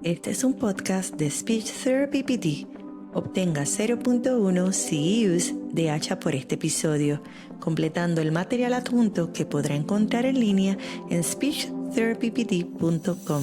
Este es un podcast de Speech Therapy PT. Obtenga 0.1 CEUs de hacha por este episodio, completando el material adjunto que podrá encontrar en línea en speechtherapypt.com.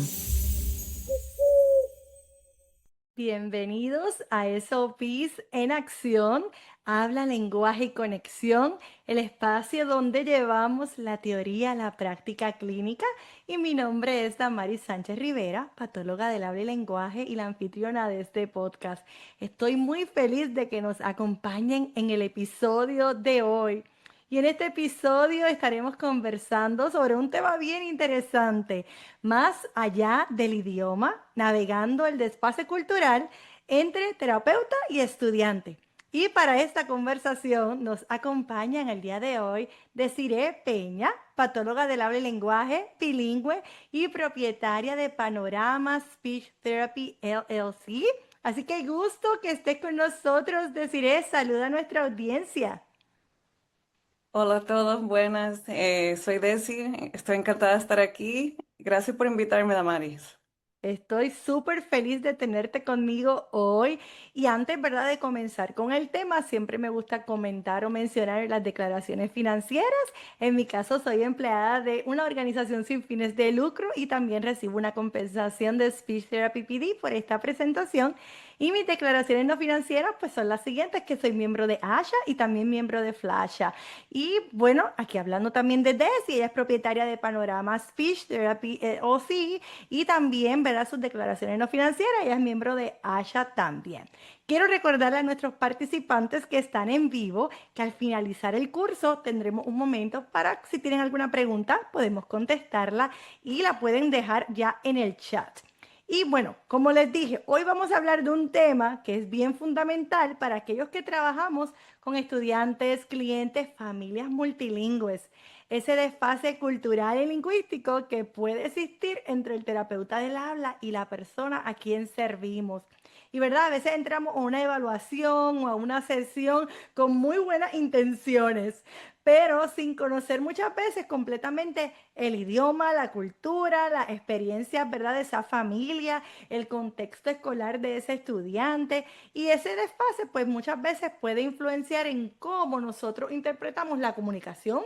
Bienvenidos a SOPs en Acción, Habla, Lenguaje y Conexión, el espacio donde llevamos la teoría a la práctica clínica. Y mi nombre es Damaris Sánchez Rivera, patóloga del habla y lenguaje y la anfitriona de este podcast. Estoy muy feliz de que nos acompañen en el episodio de hoy. Y en este episodio estaremos conversando sobre un tema bien interesante, más allá del idioma, navegando el desfase cultural entre terapeuta y estudiante. Y para esta conversación nos acompaña en el día de hoy Desiree Peña, patóloga del habla y lenguaje, bilingüe y propietaria de Panorama Speech Therapy LLC. Así que gusto que estés con nosotros, Desiree. Saluda a nuestra audiencia. Hola a todos, buenas. Soy Desi, estoy encantada de estar aquí. Gracias por invitarme, Damaris. Estoy súper feliz de tenerte conmigo hoy y antes, ¿verdad?, de comenzar con el tema, siempre me gusta comentar o mencionar las declaraciones financieras. En mi caso, soy empleada de una organización sin fines de lucro y también recibo una compensación de Speech Therapy PD por esta presentación. Y mis declaraciones no financieras, pues son las siguientes, que soy miembro de ASHA y también miembro de FLASHA. Y bueno, aquí hablando también de Desi, ella es propietaria de Panorama Speech Therapy OC y también, ¿verdad?, sus declaraciones no financieras. Ella es miembro de ASHA también. Quiero recordarle a nuestros participantes que están en vivo que al finalizar el curso tendremos un momento para, si tienen alguna pregunta, podemos contestarla y la pueden dejar ya en el chat. Y bueno, como les dije, hoy vamos a hablar de un tema que es bien fundamental para aquellos que trabajamos con estudiantes, clientes, familias multilingües. Ese desfase cultural y lingüístico que puede existir entre el terapeuta del habla y la persona a quien servimos. Y verdad, a veces entramos a una evaluación o a una sesión con muy buenas intenciones, pero sin conocer muchas veces completamente el idioma, la cultura, las experiencias, ¿verdad?, de esa familia, el contexto escolar de ese estudiante. Y ese desfase, pues muchas veces puede influenciar en cómo nosotros interpretamos la comunicación,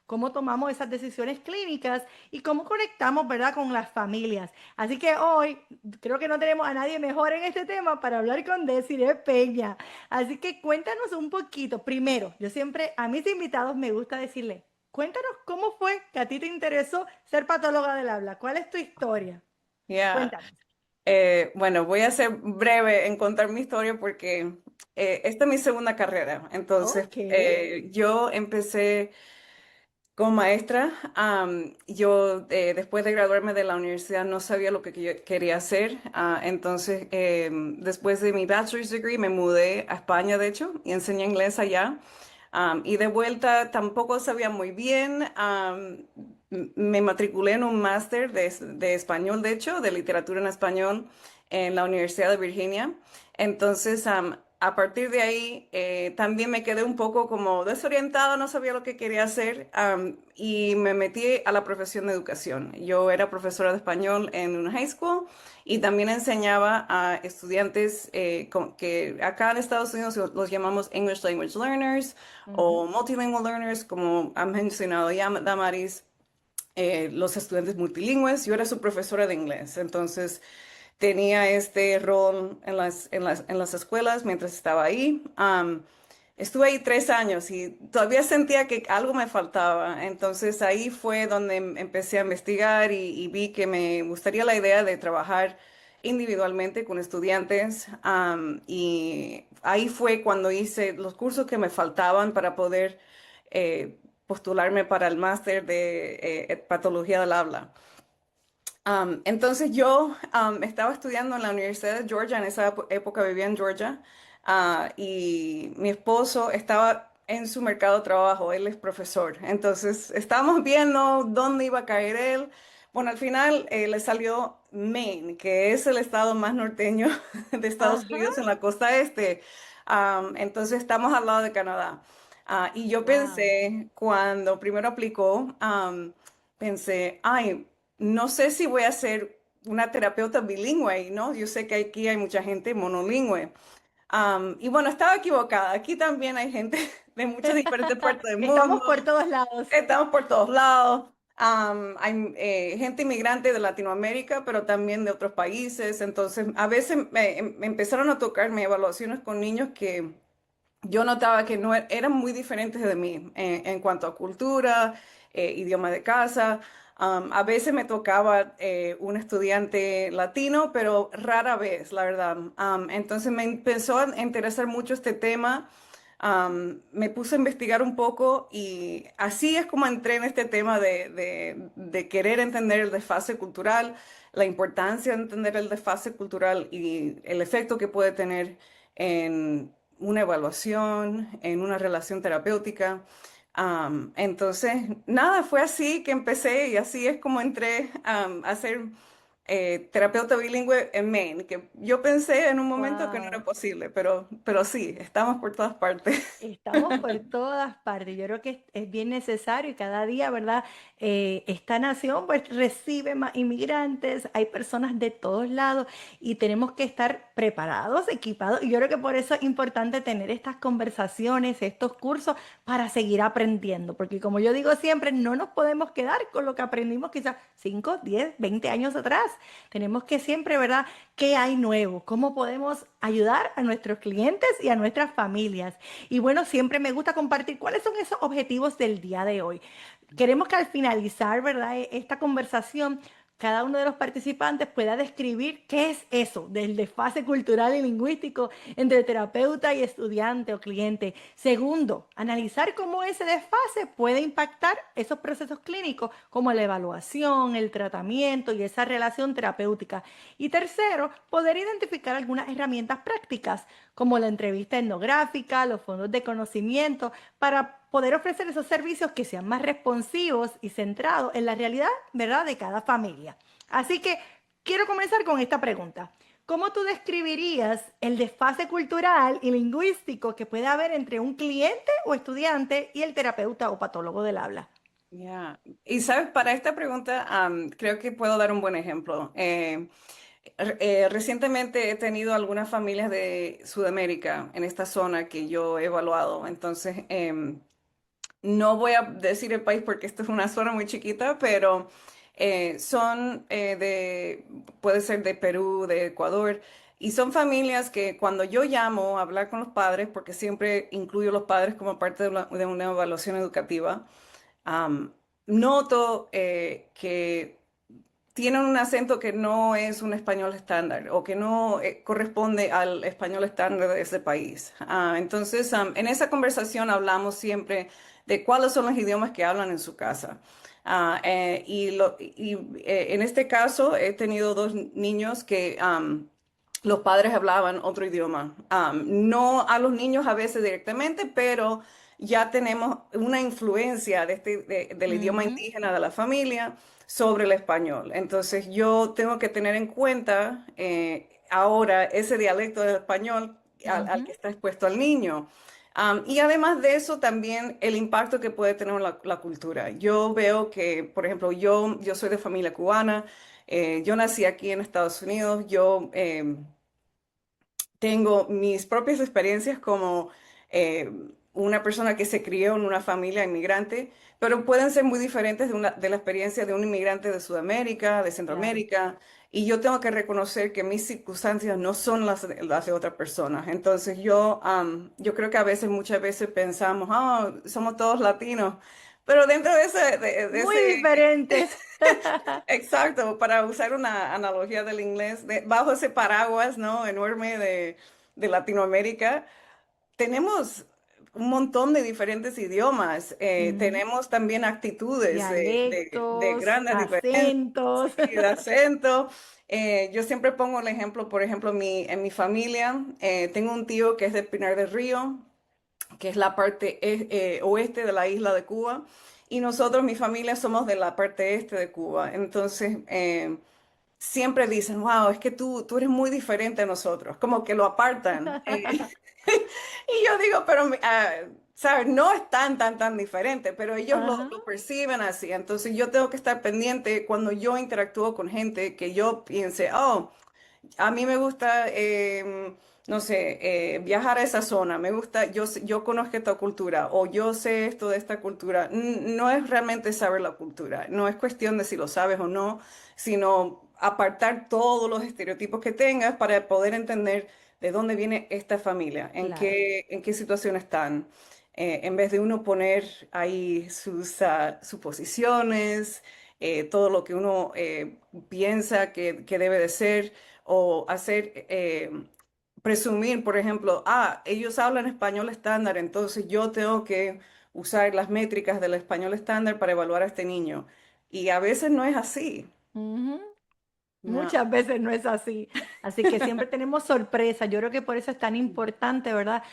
cómo tomamos esas decisiones clínicas y cómo conectamos, ¿verdad?, con las familias. Así que hoy creo que no tenemos a nadie mejor en este tema para hablar con Desiree Peña. Así que cuéntanos un poquito. Primero, yo siempre a mis invitados me gusta decirle, cuéntanos cómo fue que a ti te interesó ser patóloga del habla. ¿Cuál es tu historia? Ya, Cuéntanos. bueno, voy a ser breve en contar mi historia porque esta es mi segunda carrera. Entonces, Ok. yo empecé como maestra. Yo, después de graduarme de la universidad, no sabía lo que yo quería hacer. Entonces, después de mi bachelor's degree, me mudé a España, de hecho, y enseñé inglés allá. Y de vuelta tampoco sabía muy bien. Me matriculé en un máster de español, de hecho, de literatura en español en la Universidad de Virginia. Entonces, a partir de ahí, también me quedé un poco como desorientada, no sabía lo que quería hacer, y me metí a la profesión de educación. Yo era profesora de español en una high school y también enseñaba a estudiantes que acá en Estados Unidos los llamamos English Language Learners Ujú. o Multilingual Learners, como han mencionado ya Damaris, los estudiantes multilingües. Yo era su profesora de inglés, entonces tenía este rol en las escuelas mientras estaba ahí. Estuve ahí 3 años y todavía sentía que algo me faltaba. Entonces ahí fue donde empecé a investigar y vi que me gustaría la idea de trabajar individualmente con estudiantes. Y ahí fue cuando hice los cursos que me faltaban para poder postularme para el máster de patología del habla. Entonces yo estaba estudiando en la Universidad de Georgia, en esa época vivía en Georgia, y mi esposo estaba en su mercado de trabajo, él es profesor. Entonces estábamos viendo dónde iba a caer él. Bueno, al final le salió Maine, que es el estado más norteño de Estados Ajá. Unidos en la costa este. Entonces estamos al lado de Canadá. Y yo Wow. pensé, cuando primero aplicó, pensé, ay, no sé si voy a ser una terapeuta bilingüe, ¿no? Yo sé que aquí hay mucha gente monolingüe. Y bueno, estaba equivocada. Aquí también hay gente de muchas diferentes partes del Estamos mundo. por todos lados. Estamos por todos lados. Hay gente inmigrante de Latinoamérica, pero también de otros países. Entonces, a veces me empezaron a tocarme evaluaciones con niños que yo notaba que no eran muy diferentes de mí en cuanto a cultura, idioma de casa. A veces me tocaba un estudiante latino, pero rara vez, la verdad. Entonces me empezó a interesar mucho este tema. Me puse a investigar un poco y así es como entré en este tema de querer entender el desfase cultural, la importancia de entender el desfase cultural y el efecto que puede tener en una evaluación, en una relación terapéutica. Entonces, nada, fue así que empecé y así es como entré a ser terapeuta bilingüe en Maine, que yo pensé en un momento que no era Wow. posible, pero sí, estamos por todas partes. Estamos por todas partes. Yo creo que es bien necesario y cada día, ¿verdad? Esta nación pues recibe más inmigrantes, hay personas de todos lados y tenemos que estar preparados, equipados. Y yo creo que por eso es importante tener estas conversaciones, estos cursos para seguir aprendiendo. Porque como yo digo siempre, no nos podemos quedar con lo que aprendimos quizás 5, 10, 20 años atrás. Tenemos que siempre, ¿verdad? ¿Qué hay nuevo? ¿Cómo podemos ayudar a nuestros clientes y a nuestras familias? Y bueno, siempre me gusta compartir cuáles son esos objetivos del día de hoy. Queremos que al finalizar, ¿verdad? Esta conversación, cada uno de los participantes pueda describir qué es eso del desfase cultural y lingüístico entre terapeuta y estudiante o cliente. Segundo, analizar cómo ese desfase puede impactar esos procesos clínicos como la evaluación, el tratamiento y esa relación terapéutica. Y tercero, poder identificar algunas herramientas prácticas como la entrevista etnográfica, los fondos de conocimiento, para poder ofrecer esos servicios que sean más responsivos y centrados en la realidad, ¿verdad?, de cada familia. Así que quiero comenzar con esta pregunta. ¿Cómo tú describirías el desfase cultural y lingüístico que puede haber entre un cliente o estudiante y el terapeuta o patólogo del habla? Ya. Y sabes, para esta pregunta, creo que puedo dar un buen ejemplo. Recientemente he tenido algunas familias de Sudamérica en esta zona que yo he evaluado. Entonces, no voy a decir el país porque esto es una zona muy chiquita, pero son puede ser de Perú, de Ecuador, y son familias que cuando yo llamo a hablar con los padres, porque siempre incluyo a los padres como parte de una evaluación educativa, am, noto que tienen un acento que no es un español estándar o que no corresponde al español estándar de ese país. Entonces, en esa conversación hablamos siempre de cuáles son los idiomas que hablan en su casa. En este caso he tenido dos niños que los padres hablaban otro idioma. No a los niños a veces directamente, pero ya tenemos una influencia del idioma Ujú, indígena de la familia sobre el español. Entonces yo tengo que tener en cuenta ahora ese dialecto del español al ujú. que está expuesto al niño. Y además de eso, también el impacto que puede tener la cultura. Yo veo que, por ejemplo, yo soy de familia cubana, yo nací aquí en Estados Unidos, yo tengo mis propias experiencias como eh, una persona que se crió en una familia inmigrante, pero pueden ser muy diferentes de la experiencia de un inmigrante de Sudamérica, de Claro. Centroamérica, y yo tengo que reconocer que mis circunstancias no son las de otras personas. Entonces yo creo que a veces, muchas veces pensamos, ah, somos todos latinos, pero dentro de Muy ese diferentes. exacto, para usar una analogía del inglés, bajo ese paraguas, ¿no? Enorme de Latinoamérica, tenemos un montón de diferentes idiomas, Ujú. tenemos también actitudes de Dialectos, grandes diferencias, acentos. sí, de acento. Yo siempre pongo el ejemplo, por ejemplo, en mi familia, tengo un tío que es de Pinar del Río, que es la parte oeste de la isla de Cuba, y nosotros, mi familia, somos de la parte este de Cuba. Entonces, siempre dicen, wow, es que tú eres muy diferente a nosotros, como que lo apartan. Y yo digo, pero, ¿sabes? No es tan diferente, pero ellos Ajá. lo perciben así. Entonces yo tengo que estar pendiente cuando yo interactúo con gente que yo piense, oh, a mí me gusta, no sé, viajar a esa zona, me gusta, yo conozco esta cultura o yo sé esto de esta cultura. No es realmente saber la cultura, no es cuestión de si lo sabes o no, sino apartar todos los estereotipos que tengas para poder entender de dónde viene esta familia, Claro. en qué situación están. En vez de uno poner ahí sus suposiciones, todo lo que uno piensa que debe de ser o hacer, presumir, por ejemplo, ellos hablan español estándar, entonces yo tengo que usar las métricas del español estándar para evaluar a este niño. Y a veces no es así. Ujú. No. Muchas veces no es así. Así que siempre tenemos sorpresa. Yo creo que por eso es tan importante, ¿verdad?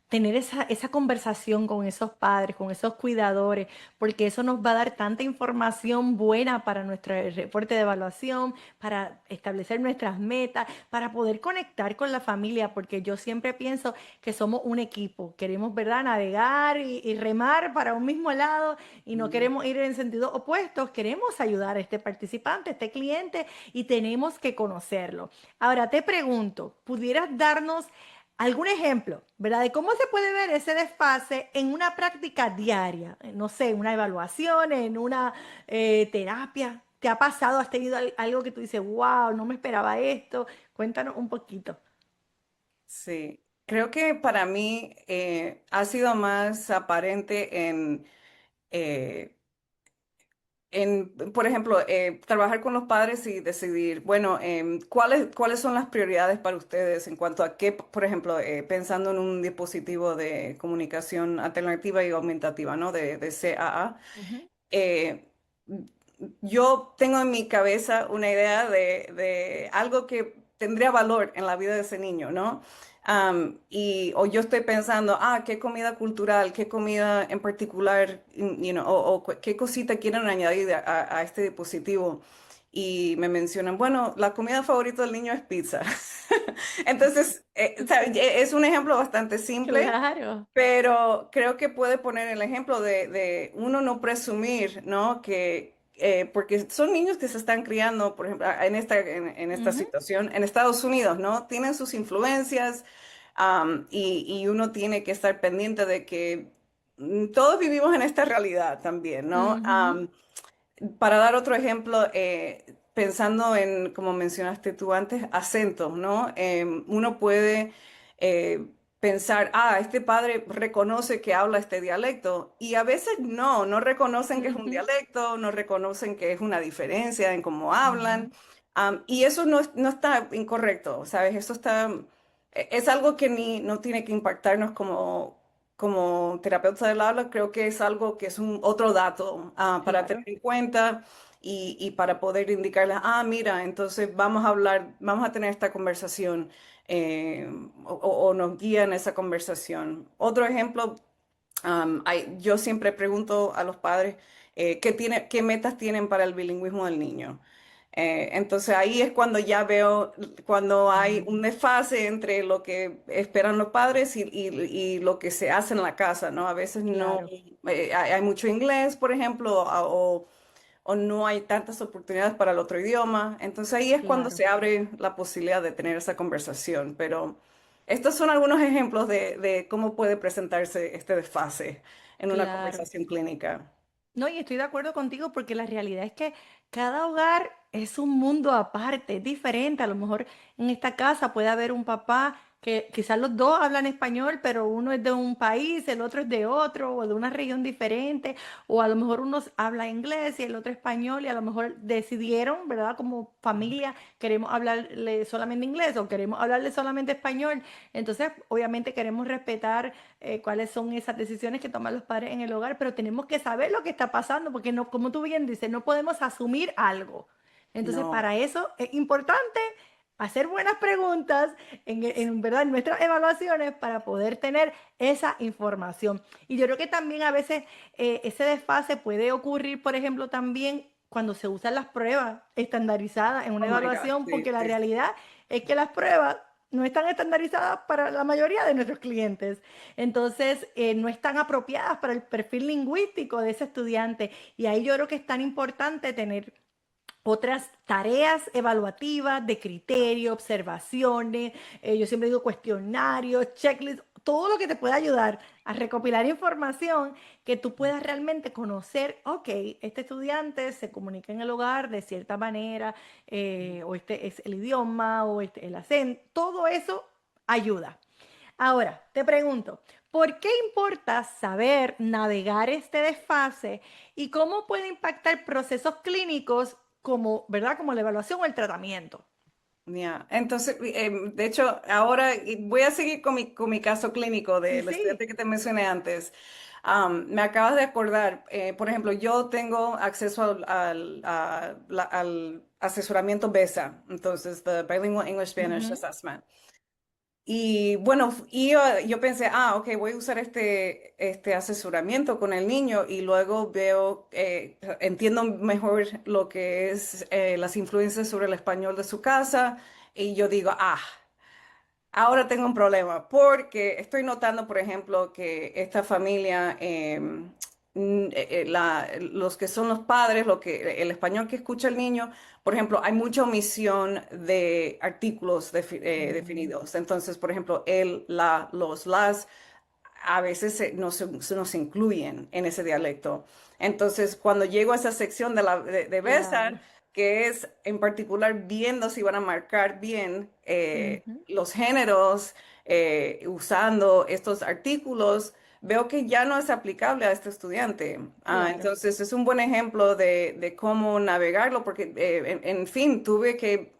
Tener esa conversación con esos padres, con esos cuidadores, porque eso nos va a dar tanta información buena para nuestro reporte de evaluación, para establecer nuestras metas, para poder conectar con la familia, porque yo siempre pienso que somos un equipo. Queremos, ¿verdad? Navegar y remar para un mismo lado y no queremos ir en sentido opuestos. Queremos ayudar a este participante, a este cliente y tenemos que conocerlo. Ahora te pregunto, ¿pudieras darnos algún ejemplo, ¿verdad? De cómo se puede ver ese desfase en una práctica diaria? No sé, en una evaluación, en una terapia. ¿Te ha pasado? ¿Has tenido algo que tú dices, wow, no me esperaba esto? Cuéntanos un poquito. Sí, creo que para mí ha sido más aparente eh, por ejemplo, trabajar con los padres y decidir, bueno, cuáles son las prioridades para ustedes en cuanto a qué, por ejemplo, pensando en un dispositivo de comunicación alternativa y aumentativa, ¿no? De CAA. Ujú, eh, yo tengo en mi cabeza una idea de algo que tendría valor en la vida de ese niño, ¿no? O yo estoy pensando, qué comida cultural, qué comida en particular, qué cosita quieren añadir a este dispositivo. Y me mencionan, bueno, la comida favorita del niño es pizza. Entonces, ¿sabe? Es un ejemplo bastante simple, claro. pero creo que puede poner el ejemplo de uno no presumir, ¿no? Porque son niños que se están criando, por ejemplo, en esta Ujú, situación, en Estados Unidos, ¿no? Tienen sus influencias, y uno tiene que estar pendiente de que todos vivimos en esta realidad también, ¿no? ujú, Para dar otro ejemplo, pensando en, como mencionaste tú antes, acentos, ¿no? Uno puede pensar, este padre reconoce que habla este dialecto y a veces no reconocen que es un ujú, dialecto, no reconocen que es una diferencia en cómo hablan. ujú. Y eso no está incorrecto, ¿sabes? Eso es algo que no tiene que impactarnos como terapeuta del habla. Creo que es algo que es un otro dato para tener Claro, en cuenta y para poder indicarle, mira, entonces vamos a hablar, vamos a tener esta conversación, eh, o nos guía en esa conversación. Otro ejemplo, yo siempre pregunto a los padres qué metas tienen para el bilingüismo del niño. Entonces ahí es cuando ya veo, cuando hay un desfase entre lo que esperan los padres y lo que se hace en la casa, ¿no? A veces no, claro, hay mucho inglés, por ejemplo, o no hay tantas oportunidades para el otro idioma. Entonces ahí es cuando claro, se abre la posibilidad de tener esa conversación. Pero estos son algunos ejemplos de cómo puede presentarse este desfase en una claro. conversación clínica. No, y estoy de acuerdo contigo porque la realidad es que cada hogar es un mundo aparte, es diferente. A lo mejor en esta casa puede haber un papá que quizás los dos hablan español, pero uno es de un país, el otro es de otro, o de una región diferente, o a lo mejor uno habla inglés y el otro español, y a lo mejor decidieron, ¿verdad? Como familia, queremos hablarle solamente inglés o queremos hablarle solamente español. Entonces, obviamente queremos respetar cuáles son esas decisiones que toman los padres en el hogar, pero tenemos que saber lo que está pasando, porque no, como tú bien dices, no podemos asumir algo. Entonces, No. para eso es importante hacer buenas preguntas en verdad en nuestras evaluaciones para poder tener esa información. Y yo creo que también a veces ese desfase puede ocurrir, por ejemplo, también cuando se usan las pruebas estandarizadas en una Oh my God, evaluación, sí, porque la sí, sí. realidad es que las pruebas no están estandarizadas para la mayoría de nuestros clientes. Entonces, no están apropiadas para el perfil lingüístico de ese estudiante. Y ahí yo creo que es tan importante tener otras tareas evaluativas de criterio, observaciones, yo siempre digo cuestionarios, checklists, todo lo que te pueda ayudar a recopilar información que tú puedas realmente conocer, ok, este estudiante se comunica en el hogar de cierta manera, o este es el idioma, o este el acento, todo eso ayuda. Ahora, te pregunto, ¿por qué importa saber navegar este desfase y cómo puede impactar procesos clínicos como, ¿verdad? Como la evaluación o el tratamiento. Ya, entonces, de hecho, ahora voy a seguir con mi caso clínico Sí, del sí. estudiante que te mencioné antes. Me acabas de acordar, por ejemplo, yo tengo acceso al asesoramiento BESA, entonces, the Bilingual English Spanish Ujú. Assessment. Y bueno, yo pensé, ok, voy a usar este asesoramiento con el niño y luego veo, entiendo mejor lo que es las influencias sobre el español de su casa y yo digo, ahora tengo un problema porque estoy notando, por ejemplo, que esta familia, los que son los padres, el español que escucha el niño, por ejemplo, hay mucha omisión de artículos Mm, definidos. Entonces, por ejemplo, el, la, los, las a veces no se incluyen en ese dialecto. Entonces, cuando llego a esa sección de claro. Besar, que es en particular viendo si van a marcar bien Ujú. los géneros usando estos artículos, veo que ya no es aplicable a este estudiante. Claro, Entonces, es un buen ejemplo de cómo navegarlo, porque, en fin, tuve que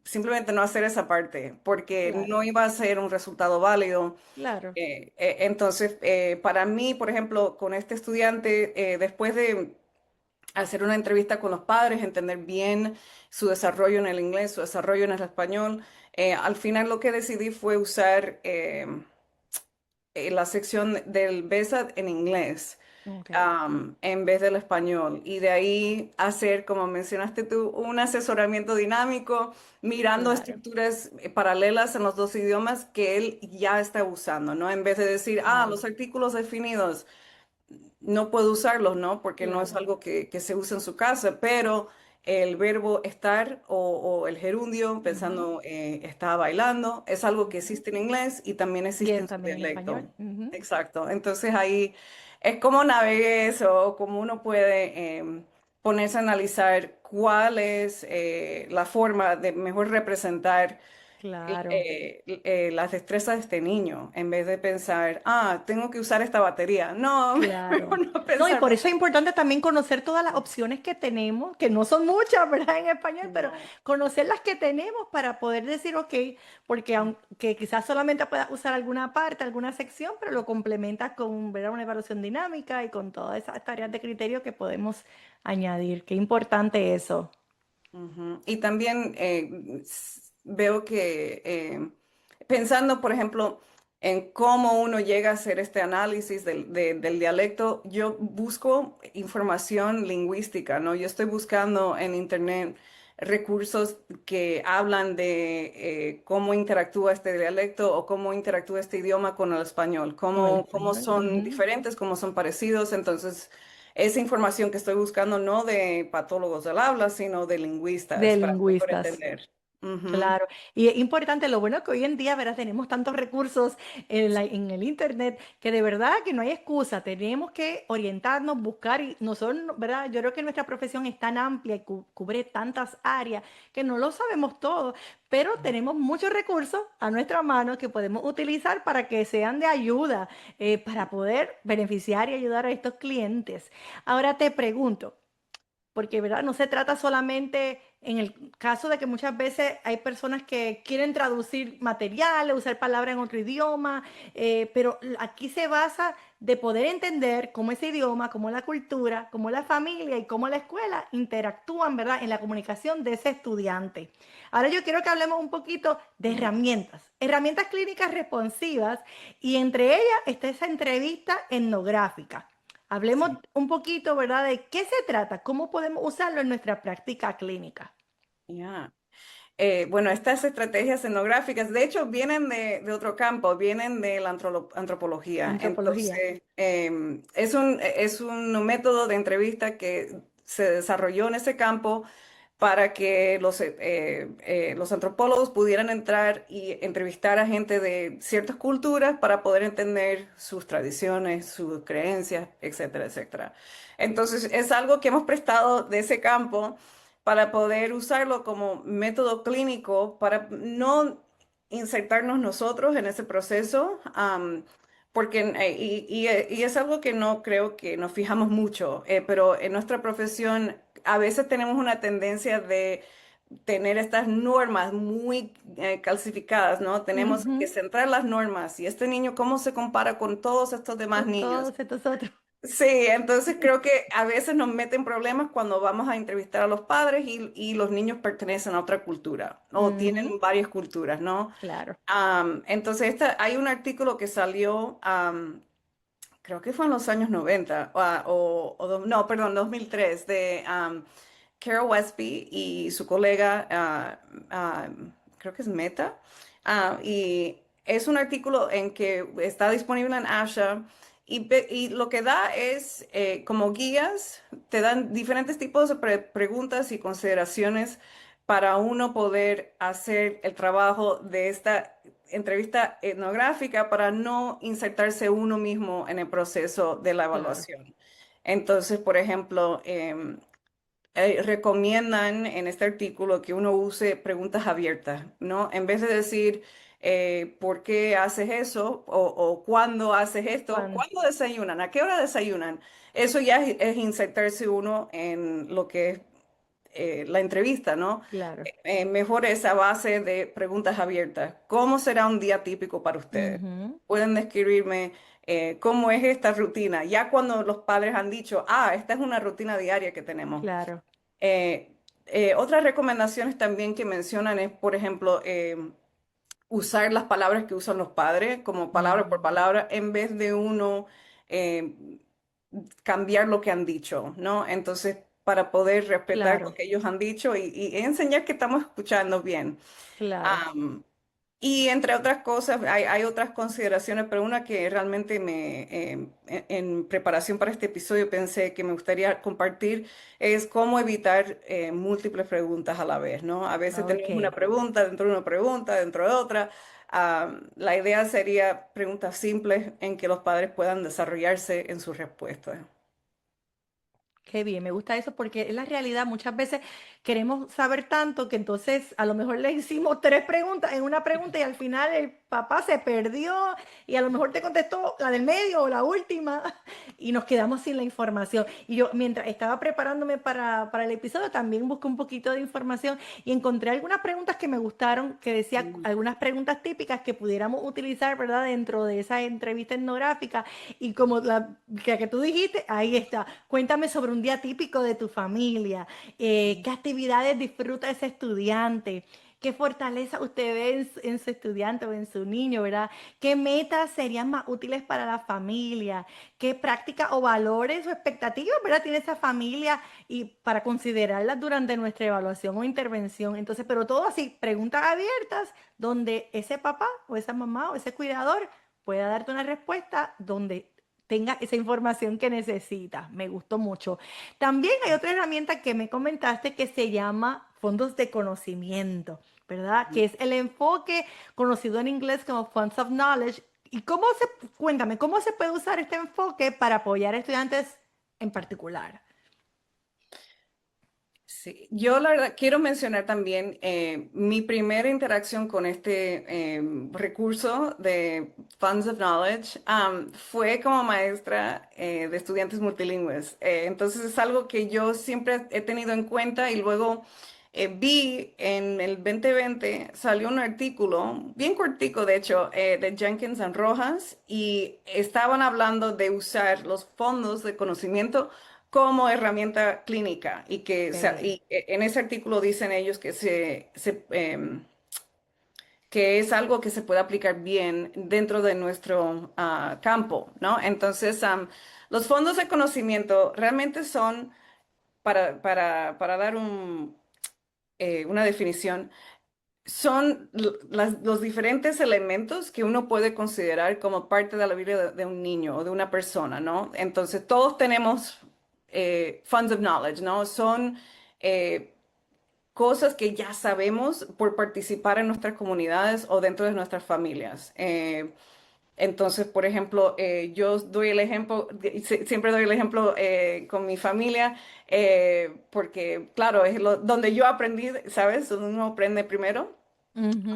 simplemente no hacer esa parte, porque claro, no iba a ser un resultado válido. claro. Entonces, para mí, por ejemplo, con este estudiante, después de hacer una entrevista con los padres, entender bien su desarrollo en el inglés, su desarrollo en el español, al final lo que decidí fue usar la sección del BESAT en inglés Ok, en vez del español. Y de ahí hacer, como mencionaste tú, un asesoramiento dinámico, mirando claro, estructuras paralelas en los dos idiomas que él ya está usando, ¿no? En vez de decir, claro, los artículos definidos, no puedo usarlos, ¿no? Porque no es claro. algo que se usa en su casa, pero el verbo estar o el gerundio, Ujú, pensando está bailando, es algo que ujú. existe en inglés y también Y existe es en su también en dialecto. español. Ujú. Exacto. Entonces ahí es como navegue eso, como uno puede ponerse a analizar cuál es la forma de mejor representar Claro. las destrezas de este niño, en vez de pensar, tengo que usar esta batería. No, Claro. mejor no No, y pensar. por eso es importante también conocer todas las opciones que tenemos, que no son muchas, ¿verdad? En español, pero No. conocer las que tenemos para poder decir, ok, porque aunque quizás solamente puedas usar alguna parte, alguna sección, pero lo complementas con, ¿verdad? Una evaluación dinámica y con todas esas tareas de criterio que podemos añadir. Qué importante eso. Ujú. Y también veo que pensando, por ejemplo, en cómo uno llega a hacer este análisis del dialecto, yo busco información lingüística, ¿no? Yo estoy buscando en internet recursos que hablan de cómo interactúa este dialecto o cómo interactúa este idioma con el español, Con el cómo español. son Ujú. diferentes, cómo son parecidos. Entonces, esa información que estoy buscando no de patólogos del habla, sino de lingüistas De para mejor lingüistas. entender. Ujú. Claro, y es importante, lo bueno que hoy en día, ¿verdad? Tenemos tantos recursos en el internet que de verdad que no hay excusa, tenemos que orientarnos, buscar y nosotros, ¿verdad? Yo creo que nuestra profesión es tan amplia y cubre tantas áreas que no lo sabemos todo, pero tenemos muchos recursos a nuestra mano que podemos utilizar para que sean de ayuda, para poder beneficiar y ayudar a estos clientes. Ahora te pregunto. Porque, ¿verdad? No se trata solamente en el caso de que muchas veces hay personas que quieren traducir materiales, usar palabras en otro idioma, pero aquí se basa de poder entender cómo ese idioma, cómo la cultura, cómo la familia y cómo la escuela interactúan, ¿verdad? En la comunicación de ese estudiante. Ahora yo quiero que hablemos un poquito de herramientas, herramientas clínicas responsivas y entre ellas está esa entrevista etnográfica. Hablemos Sí. un poquito, ¿verdad?, de qué se trata, cómo podemos usarlo en nuestra práctica clínica. Ya. Bueno, estas estrategias etnográficas, de hecho, vienen de otro campo, vienen de la antropología. Antropología. Entonces, es un método de entrevista que se desarrolló en ese campo para que los antropólogos pudieran entrar y entrevistar a gente de ciertas culturas para poder entender sus tradiciones, sus creencias, etcétera, etcétera. Entonces, es algo que hemos prestado de ese campo para poder usarlo como método clínico, para no insertarnos nosotros en ese proceso, porque, y es algo que no creo que nos fijamos mucho, pero en nuestra profesión a veces tenemos una tendencia de tener estas normas muy calcificadas, ¿no? Tenemos que Ujú. centrar las normas y este niño, ¿cómo se compara con todos estos demás Con niños? todos estos otros. Sí, entonces creo que a veces nos meten problemas cuando vamos a entrevistar a los padres y los niños pertenecen a otra cultura o Ujú. tienen varias culturas, ¿no? Claro. Entonces hay un artículo que salió, creo que fue en los años 90, no, perdón, 2003, de Carol Westby y su colega, creo que es Meta, y es un artículo en que está disponible en ASHA y lo que da es como guías, te dan diferentes tipos de preguntas y consideraciones para uno poder hacer el trabajo de esta entrevista etnográfica para no insertarse uno mismo en el proceso de la Claro. evaluación. Entonces, por ejemplo, recomiendan en este artículo que uno use preguntas abiertas, ¿no? En vez de decir, ¿por qué haces eso? O ¿cuándo haces esto? Juan. ¿Cuándo desayunan? ¿A qué hora desayunan? Eso ya es insertarse uno en lo que es la entrevista, ¿no? Claro. Mejor esa base de preguntas abiertas. ¿Cómo será un día típico para ustedes? Ujú. Pueden describirme cómo es esta rutina. Ya cuando los padres han dicho, esta es una rutina diaria que tenemos. Claro. Otras recomendaciones también que mencionan es, por ejemplo, usar las palabras que usan los padres como palabra por Mm. palabra en vez de uno eh, cambiar lo que han dicho, ¿no? Entonces, para poder respetar lo Claro. que ellos han dicho y enseñar que estamos escuchando bien. Claro. Am, y entre otras cosas, hay otras consideraciones, pero una que realmente en preparación para este episodio pensé que me gustaría compartir es cómo evitar múltiples preguntas a la vez, ¿no? A veces tenemos una Ok. pregunta dentro de una pregunta, dentro de otra. La idea sería preguntas simples en que los padres puedan desarrollarse en sus respuestas. Qué bien, me gusta eso porque es la realidad. Muchas veces queremos saber tanto que entonces a lo mejor le hicimos tres preguntas en una pregunta y al final el papá se perdió y a lo mejor te contestó la del medio o la última y nos quedamos sin la información. Y yo mientras estaba preparándome para el episodio también busqué un poquito de información y encontré algunas preguntas que me gustaron, que decía Mm. algunas preguntas típicas que pudiéramos utilizar, ¿verdad? Dentro de esa entrevista etnográfica y como la que tú dijiste, ahí está. Cuéntame sobre un día típico de tu familia. ¿Qué actividades disfruta ese estudiante? ¿Qué fortaleza usted ve en su estudiante o en su niño, verdad? ¿Qué metas serían más útiles para la familia? ¿Qué prácticas o valores o expectativas, verdad, tiene esa familia y para considerarlas durante nuestra evaluación o intervención? Entonces, pero todo así, preguntas abiertas donde ese papá o esa mamá o ese cuidador pueda darte una respuesta donde tenga esa información que necesita. Me gustó mucho. También hay otra herramienta que me comentaste que se llama fondos de conocimiento, ¿verdad? Que es el enfoque conocido en inglés como Funds of Knowledge. ¿Y cuéntame, cómo se puede usar este enfoque para apoyar a estudiantes en particular? Sí, yo la verdad quiero mencionar también mi primera interacción con este recurso de Funds of Knowledge fue como maestra de estudiantes multilingües. Entonces es algo que yo siempre he tenido en cuenta y luego vi en el 2020 salió un artículo, bien cortico de hecho, de Jenkins and Rojas y estaban hablando de usar los fondos de conocimiento como herramienta clínica y Qué bien. en ese artículo dicen ellos que que es algo que se puede aplicar bien dentro de nuestro campo, ¿no? Entonces, los fondos de conocimiento realmente son, para dar una definición, son los diferentes elementos que uno puede considerar como parte de la vida de un niño o de una persona, ¿no? Entonces, todos tenemos funds of knowledge, ¿no? Son eh, cosas que ya sabemos por participar en nuestras comunidades o dentro de nuestras familias. Entonces, por ejemplo, yo doy el ejemplo, siempre doy el ejemplo con mi familia, porque, claro, es donde yo aprendí, ¿sabes? Donde uno aprende primero. Ujú.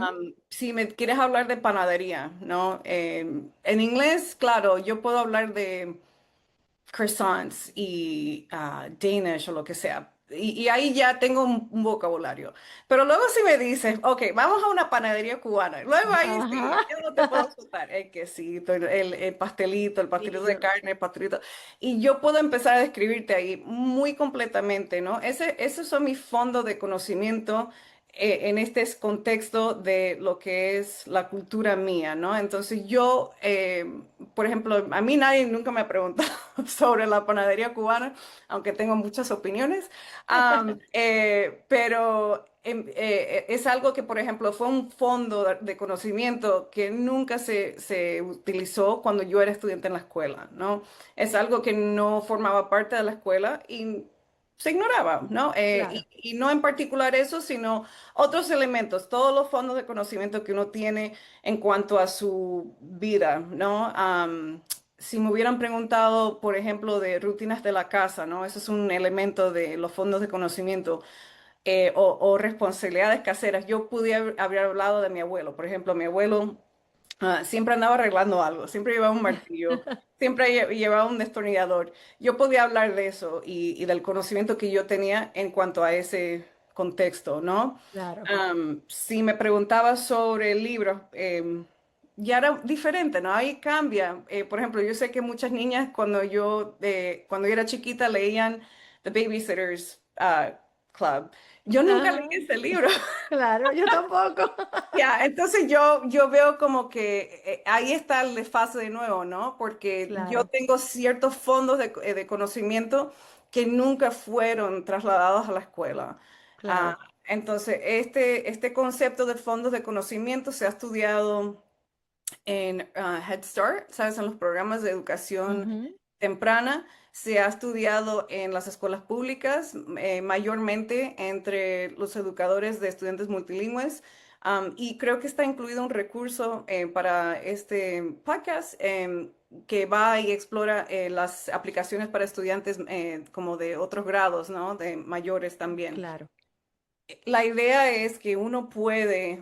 Si me quieres hablar de panadería, ¿no? En inglés, claro, yo puedo hablar de croissants y Danish o lo que sea. Y ahí ya tengo un vocabulario. Pero luego si me dices, ok, vamos a una panadería cubana, luego ahí sí, Ajá. yo no te puedo soltar el quesito, el pastelito de Sí, carne, el pastelito. Y yo puedo empezar a describirte ahí muy completamente, ¿no? Esos son mis fondos de conocimiento en este contexto de lo que es la cultura mía, ¿no? Entonces yo, por ejemplo, a mí nadie nunca me ha preguntado sobre la panadería cubana, aunque tengo muchas opiniones. Pero es algo que, por ejemplo, fue un fondo de conocimiento que nunca se utilizó cuando yo era estudiante en la escuela, ¿no? Es algo que no formaba parte de la escuela y se ignoraba, ¿no? claro. Y no en particular eso, sino otros elementos, todos los fondos de conocimiento que uno tiene en cuanto a su vida, ¿no? Si me hubieran preguntado, por ejemplo, de rutinas de la casa, ¿no? Eso es un elemento de los fondos de conocimiento o responsabilidades caseras. Yo pude haber hablado de mi abuelo. Por ejemplo, mi abuelo siempre andaba arreglando algo, siempre llevaba un martillo, siempre llevaba un destornillador. Yo podía hablar de eso y del conocimiento que yo tenía en cuanto a ese contexto, ¿no? Claro. Si me preguntaba sobre libros, ya era diferente, ¿no? Ahí cambia. Por ejemplo, yo sé que muchas niñas cuando yo era chiquita leían The Babysitters Club. Yo nunca leí Ajá. ese libro. Claro, yo tampoco. Ya, entonces yo veo como que ahí está el desfase de nuevo, ¿no? Porque yo Claro, tengo ciertos fondos de conocimiento que nunca fueron trasladados a la escuela. claro. Entonces, este concepto de fondos de conocimiento se ha estudiado en Head Start, ¿sabes? En los programas de educación Ujú. temprana. Se ha estudiado en las escuelas públicas, mayormente entre los educadores de estudiantes multilingües. Y creo que está incluido un recurso para este podcast que va y explora las aplicaciones para estudiantes como de otros grados, ¿no? De mayores también. Claro. La idea es que uno puede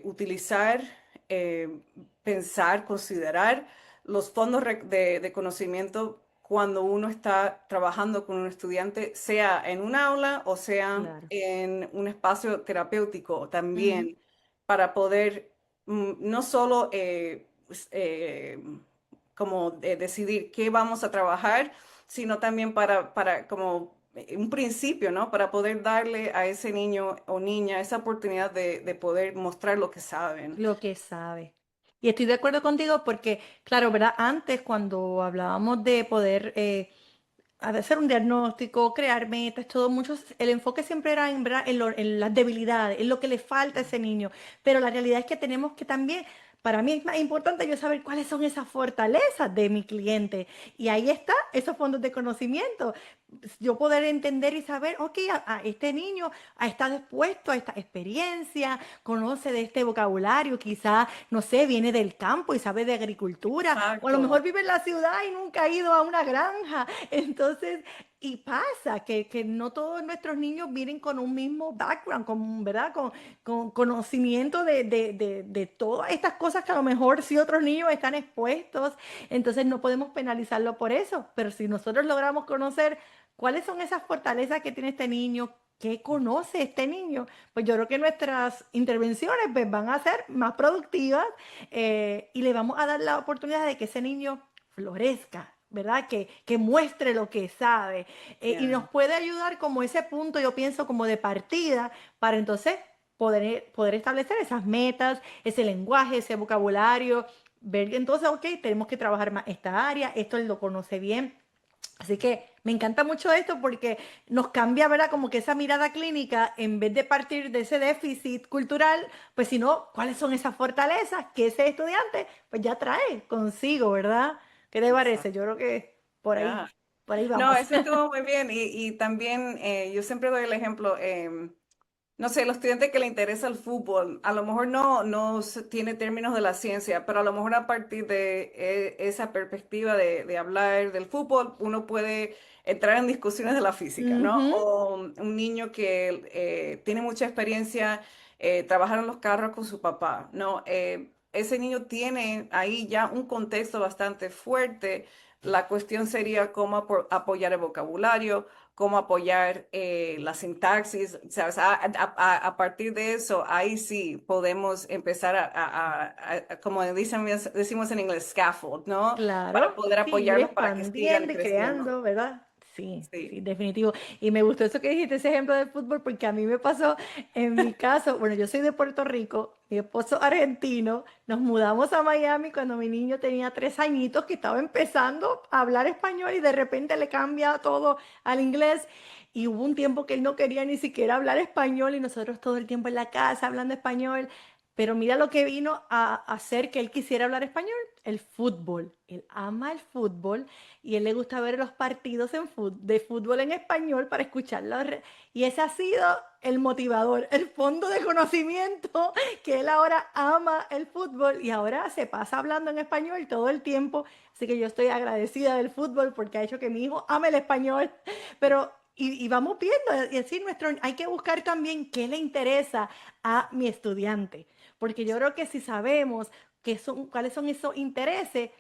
utilizar, eh, pensar, considerar los fondos de conocimiento cuando uno está trabajando con un estudiante, sea en un aula o sea Claro. en un espacio terapéutico Ujú. también, para poder no solo como decidir qué vamos a trabajar, sino también para como un principio, ¿no? Para poder darle a ese niño o niña esa oportunidad de poder mostrar lo que saben. Lo que sabe. Y estoy de acuerdo contigo porque, claro, ¿verdad? Antes, cuando hablábamos de poder hacer un diagnóstico, crear metas, todo mucho, el enfoque siempre era en, ¿verdad? En las debilidades, en lo que le falta a ese niño. Pero la realidad es que tenemos que también, para mí es más importante yo saber cuáles son esas fortalezas de mi cliente. Y ahí está, esos fondos de conocimiento. Yo poder entender y saber, ok, a este niño está dispuesto a esta experiencia, conoce de este vocabulario, quizá, no sé, viene del campo y sabe de agricultura, o a lo mejor Exacto. vive en la ciudad y nunca ha ido a una granja. Entonces, y pasa que no todos nuestros niños vienen con un mismo background, con, ¿verdad? Con conocimiento de todas estas cosas que a lo mejor si otros niños están expuestos, entonces no podemos penalizarlo por eso. Pero si nosotros logramos conocer cuáles son esas fortalezas que tiene este niño, qué conoce este niño, pues yo creo que nuestras intervenciones pues, van a ser más productivas y le vamos a dar la oportunidad de que ese niño florezca, ¿verdad? Que muestre lo que sabe y Yeah. nos puede ayudar como ese punto, yo pienso, como de partida para entonces poder establecer esas metas, ese lenguaje, ese vocabulario, ver que entonces, ok, tenemos que trabajar más esta área, esto él lo conoce bien. Así que Me encanta mucho esto porque nos cambia, ¿verdad? Como que esa mirada clínica, en vez de partir de ese déficit cultural, pues sino, ¿cuáles son esas fortalezas que ese estudiante pues ya trae consigo, ¿verdad? ¿Qué te parece? Exacto. Yo creo que Ya. por ahí No, vamos. eso estuvo muy bien. Y también yo siempre doy el ejemplo, no sé, los estudiantes que le interesa el fútbol, a lo mejor tiene términos de la ciencia, pero a lo mejor a partir de esa perspectiva de hablar del fútbol, uno puede entrar en discusiones de la física, ¿no? Ujú, O un niño que tiene mucha experiencia, trabajar en los carros con su papá, ¿no? Ese niño tiene ahí ya un contexto bastante fuerte. La cuestión sería cómo apoyar el vocabulario, cómo apoyar la sintaxis, ¿sabes? A partir de eso, ahí sí podemos empezar como decimos en inglés, scaffold, ¿no? Para claro, poder sí, ir apoyarlos para que sigan expandiendo y creciendo. creando, ¿verdad? Sí, sí, Sí. definitivo. Y me gustó eso que dijiste, ese ejemplo del fútbol, porque a mí me pasó en mi caso, bueno, yo soy de Puerto Rico, mi esposo argentino, nos mudamos a Miami cuando mi niño tenía 3 añitos, que estaba empezando a hablar español y de repente le cambia todo al inglés. Y hubo un tiempo que él no quería ni siquiera hablar español y nosotros todo el tiempo en la casa hablando español. Pero mira lo que vino a hacer que él quisiera hablar español, el fútbol. Él ama el fútbol y él le gusta ver los partidos de fútbol en español para escucharlos. Y ese ha sido el motivador, el fondo de conocimiento que él ahora ama el fútbol y ahora se pasa hablando en español todo el tiempo. Así que yo estoy agradecida del fútbol porque ha hecho que mi hijo ame el español. Pero y vamos viendo, y así hay que buscar también qué le interesa a mi estudiante. Porque yo creo que si sabemos cuáles son esos intereses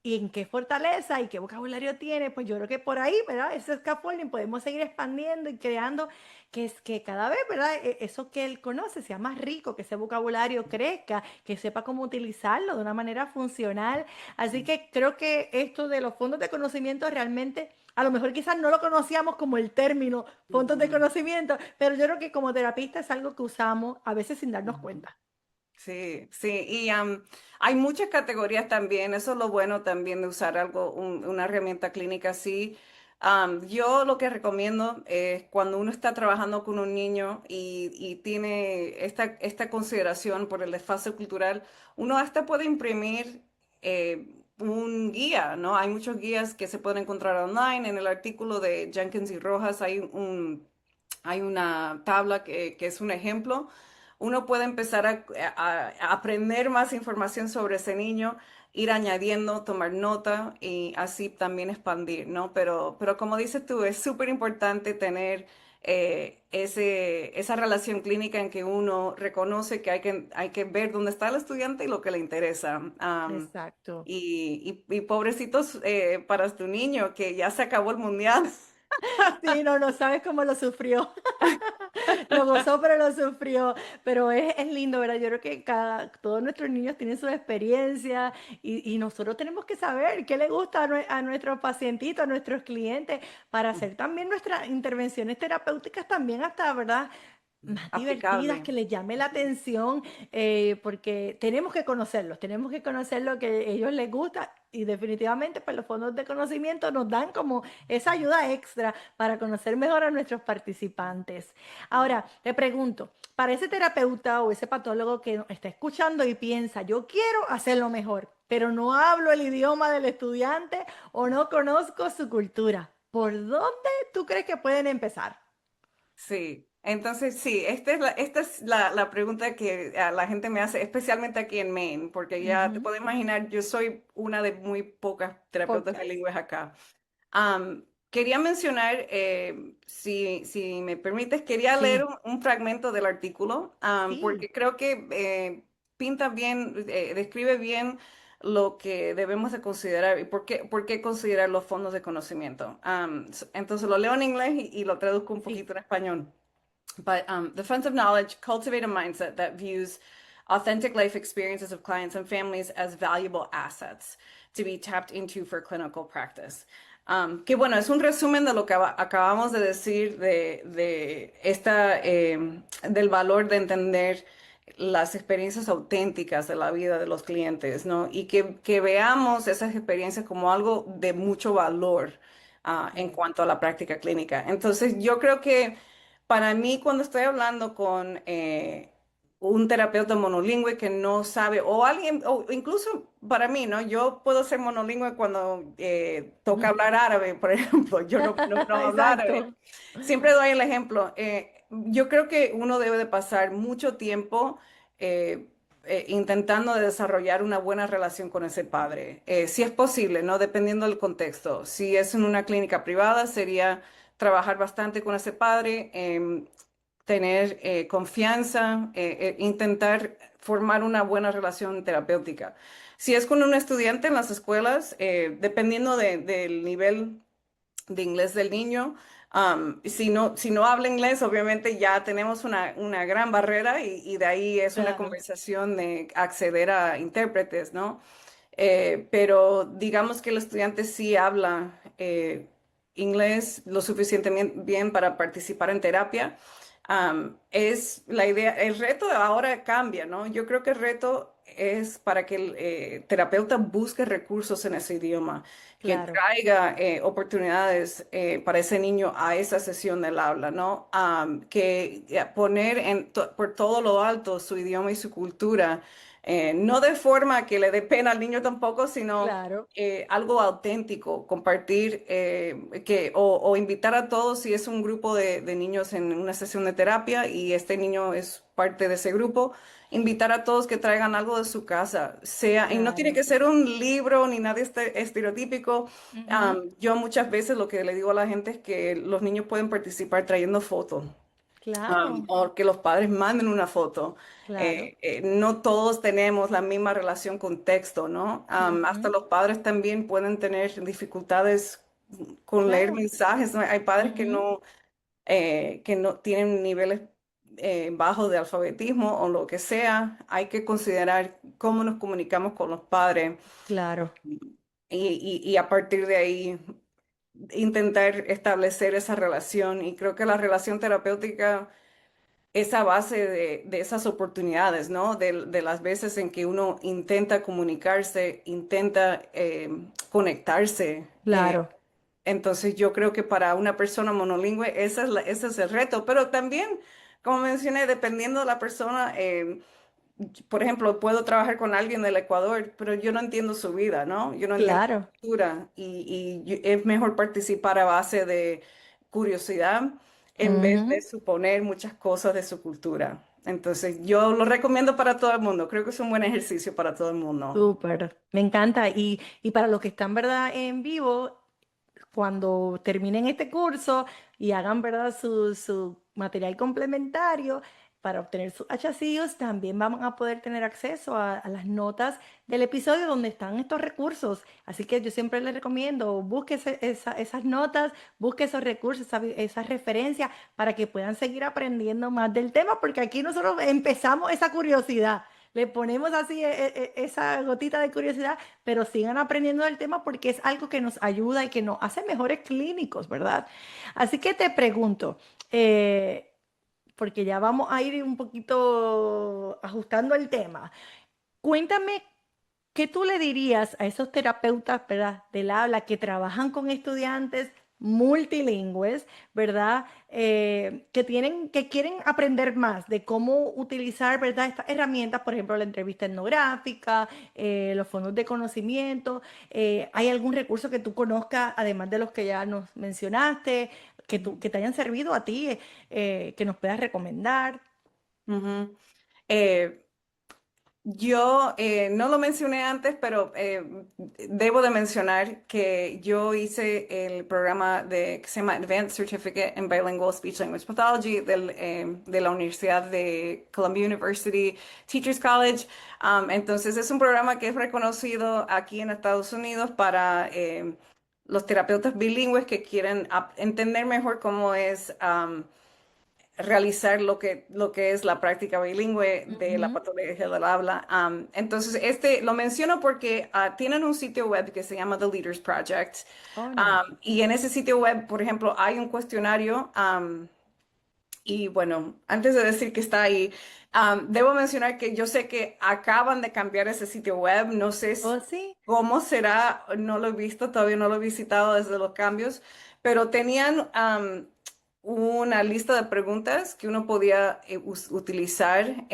y en qué fortaleza y qué vocabulario tiene, pues yo creo que por ahí, ¿verdad? Ese scaffolding podemos seguir expandiendo y creando que cada vez, ¿verdad? Eso que él conoce sea más rico, que ese vocabulario crezca, que sepa cómo utilizarlo de una manera funcional. Así que creo que esto de los fondos de conocimiento realmente, a lo mejor quizás no lo conocíamos como el término fondos de Ujú, conocimiento, pero yo creo que como terapista es algo que usamos a veces sin darnos ujú. cuenta. Sí, sí, y hay muchas categorías también, eso es lo bueno también de usar una herramienta clínica así. Yo lo que recomiendo es cuando uno está trabajando con un niño y tiene esta consideración por el desfase cultural, uno hasta puede imprimir un guía, ¿no? Hay muchos guías que se pueden encontrar online. En el artículo de Jenkins y Rojas hay una tabla que es un ejemplo. Uno puede empezar a aprender más información sobre ese niño, ir añadiendo, tomar nota y así también expandir, ¿no? Pero como dices tú, es súper importante tener esa relación clínica en que uno reconoce que hay que ver dónde está el estudiante y lo que le interesa. Exacto. Y pobrecitos para tu niño, que ya se acabó el mundial. Sí, no, no sabes cómo lo sufrió. Lo gozó, pero lo sufrió. Pero es lindo, ¿verdad? Yo creo que todos nuestros niños tienen su experiencia y nosotros tenemos que saber qué le gusta a nuestros pacientitos, a nuestros clientes, para hacer también nuestras intervenciones terapéuticas también hasta, ¿verdad? Más divertidas, Aplicable. que les llame la atención, porque tenemos que conocer lo que a ellos les gusta y definitivamente pues los fondos de conocimiento nos dan como esa ayuda extra para conocer mejor a nuestros participantes. Ahora, te pregunto, para ese terapeuta o ese patólogo que nos está escuchando y piensa, yo quiero hacerlo mejor, pero no hablo el idioma del estudiante o no conozco su cultura, ¿por dónde tú crees que pueden empezar? Sí, entonces sí, esta es la pregunta que la gente me hace, especialmente aquí en Maine, porque ya te Ujú. puedo imaginar, yo soy una de muy pocas terapeutas Pocas. bilingües acá. Quería mencionar, si me permites, quería leer Sí, un fragmento del artículo, sí, porque creo que pinta bien, describe bien lo que debemos de considerar y por qué considerar los fondos de conocimiento. Entonces lo leo en inglés y lo traduzco un sí. poquito en español. But the Friends of Knowledge cultivate a mindset that views authentic life experiences of clients and families as valuable assets to be tapped into for clinical practice. Que bueno, es un resumen de lo que acabamos de decir del valor de entender las experiencias auténticas de la vida de los clientes, ¿no? Y que veamos esas experiencias como algo de mucho valor en Claro. cuanto a la práctica clínica. Entonces, yo creo que para mí, cuando estoy hablando con un terapeuta monolingüe que no sabe, o alguien, o incluso para mí, ¿no? Yo puedo ser monolingüe cuando toca hablar árabe, por ejemplo. Yo no hablo árabe. Exacto. Siempre doy el ejemplo. Yo creo que uno debe de pasar mucho tiempo eh, intentando de desarrollar una buena relación con ese padre. Si es posible, ¿no? Dependiendo del contexto. Si es en una clínica privada, sería trabajar bastante con ese padre, tener confianza, intentar formar una buena relación terapéutica. Si es con un estudiante en las escuelas, dependiendo del nivel de inglés del niño. Si no habla inglés, obviamente ya tenemos una gran barrera y de ahí es una Claro, conversación de acceder a intérpretes, ¿no? Pero digamos que el estudiante sí habla inglés lo suficientemente bien para participar en terapia. Es la idea, el reto ahora cambia, ¿no? Yo creo que el reto es para que el terapeuta busque recursos en ese idioma, que claro, traiga oportunidades para ese niño a esa sesión del habla, ¿no? Que poner por todo lo alto su idioma y su cultura, no de forma que le dé pena al niño tampoco, sino claro. algo auténtico, compartir o invitar a todos si es un grupo de niños en una sesión de terapia y este niño es parte de ese grupo, invitar a todos que traigan algo de su casa, sea, y no tiene Claro. que ser un libro ni nada estereotípico. Ujú. Yo muchas veces lo que le digo a la gente es que los niños pueden participar trayendo fotos. Claro, O que los padres manden una foto. claro. No todos tenemos la misma relación con texto, ¿no? Hasta Ujú. los padres también pueden tener dificultades con leer Claro. mensajes, ¿no? Hay padres Ujú. que no tienen niveles bajos de alfabetismo o lo que sea. Hay que considerar cómo nos comunicamos con los padres Claro, y a partir de ahí intentar establecer esa relación. Y creo que la relación terapéutica esa base de esas oportunidades, ¿no? De las veces en que uno intenta comunicarse, intenta conectarse. claro. Entonces yo creo que para una persona monolingüe ese es el reto, pero también, como mencioné, dependiendo de la persona, por ejemplo, puedo trabajar con alguien del Ecuador, pero yo no entiendo su vida, ¿no? Yo no entiendo su Claro. cultura es mejor participar a base de curiosidad en vez de Ujú. suponer muchas cosas de su cultura. Entonces, yo lo recomiendo para todo el mundo. Creo que es un buen ejercicio para todo el mundo. Súper, me encanta. Y para los que están, ¿verdad?, en vivo, cuando terminen este curso y hagan, ¿verdad?, su material complementario para obtener sus HCIOs, también van a poder tener acceso a las notas del episodio donde están estos recursos. Así que yo siempre les recomiendo, busque esas notas, busque esos recursos, esas referencias para que puedan seguir aprendiendo más del tema, porque aquí nosotros empezamos esa curiosidad. Le ponemos así esa gotita de curiosidad, pero sigan aprendiendo del tema porque es algo que nos ayuda y que nos hace mejores clínicos, ¿verdad? Así que te pregunto, eh, porque ya vamos a ir un poquito ajustando el tema. Cuéntame, ¿qué tú le dirías a esos terapeutas, ¿verdad?, del habla que trabajan con estudiantes multilingües, ¿verdad? Que quieren aprender más de cómo utilizar, ¿verdad?, estas herramientas, por ejemplo, la entrevista etnográfica, los fondos de conocimiento. ¿Hay algún recurso que tú conozcas, además de los que ya nos mencionaste, que te hayan servido a ti, que nos puedas recomendar? Ujú. Eh, Yo no lo mencioné antes, pero debo de mencionar que yo hice el programa que se llama Advanced Certificate in Bilingual Speech Language Pathology de la Universidad de Columbia University Teachers College. Entonces es un programa que es reconocido aquí en Estados Unidos para los terapeutas bilingües que quieren entender mejor cómo es realizar lo que es la práctica bilingüe de la Ujú. patología del habla. Entonces, este lo menciono porque tienen un sitio web que se llama The Leaders Project. Oh, nice. Y en ese sitio web, por ejemplo, hay un cuestionario Y bueno, antes de decir que está ahí, debo mencionar que yo sé que acaban de cambiar ese sitio web. No sé ¿Oh, sí? cómo será, no lo he visto, todavía no lo he visitado desde los cambios, pero tenían una lista de preguntas que uno podía utilizar.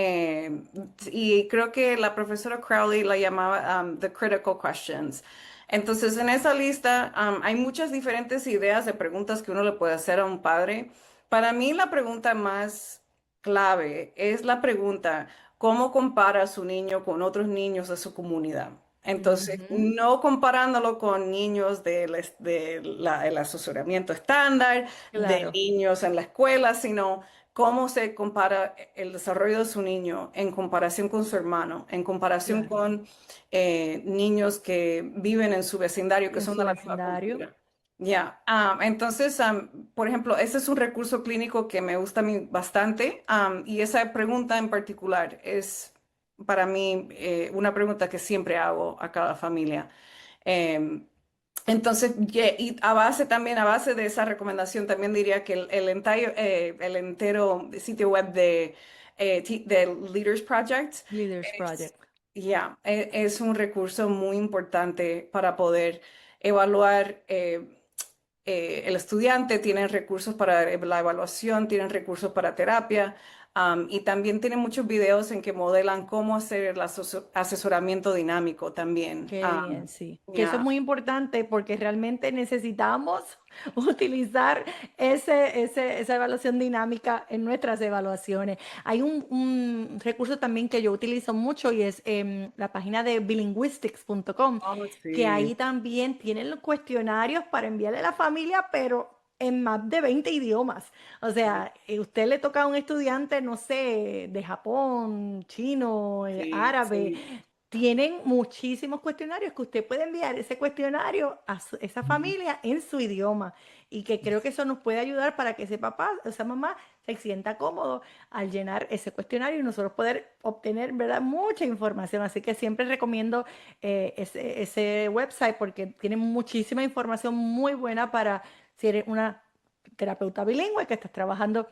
Y creo que la profesora Crowley la llamaba The Critical Questions. Entonces, en esa lista hay muchas diferentes ideas de preguntas que uno le puede hacer a un padre. Para mí la pregunta más clave es la pregunta, ¿cómo compara a su niño con otros niños de su comunidad? Entonces, Ujú, no comparándolo con niños el asesoramiento estándar, de claro, niños en la escuela, sino cómo se compara el desarrollo de su niño en comparación con su hermano, en comparación claro. con niños que viven en su vecindario, que En son su de la misma vecindario. cultura. Ya, entonces, por ejemplo, ese es un recurso clínico que me gusta a mí bastante, y esa pregunta en particular es para mí una pregunta que siempre hago a cada familia. Em, entonces, y a base también, a base de esa recomendación, también diría que el entero sitio web de Leaders Project Leaders es, Project. es un recurso muy importante para poder evaluar. El estudiante, tienen recursos para la evaluación, tienen recursos para terapia, y también tienen muchos videos en que modelan cómo hacer el asesoramiento dinámico también. Qué bien, sí. Que eso es Ya. muy importante porque realmente necesitamos utilizar esa evaluación dinámica en nuestras evaluaciones. Hay un recurso también que yo utilizo mucho y es la página de bilinguistics.com, Oh, que ahí sí, también tienen los cuestionarios para enviarle a la familia, pero en más de 20 idiomas. O sea, usted le toca a un estudiante, no sé, de Japón, chino, sí, árabe, sí. tienen muchísimos cuestionarios que usted puede enviar ese cuestionario a esa familia en su idioma y que creo que eso nos puede ayudar para que ese papá, esa mamá se sienta cómodo al llenar ese cuestionario y nosotros poder obtener, ¿verdad? Mucha información. Así que siempre recomiendo ese website porque tiene muchísima información muy buena para si eres una terapeuta bilingüe que estás trabajando,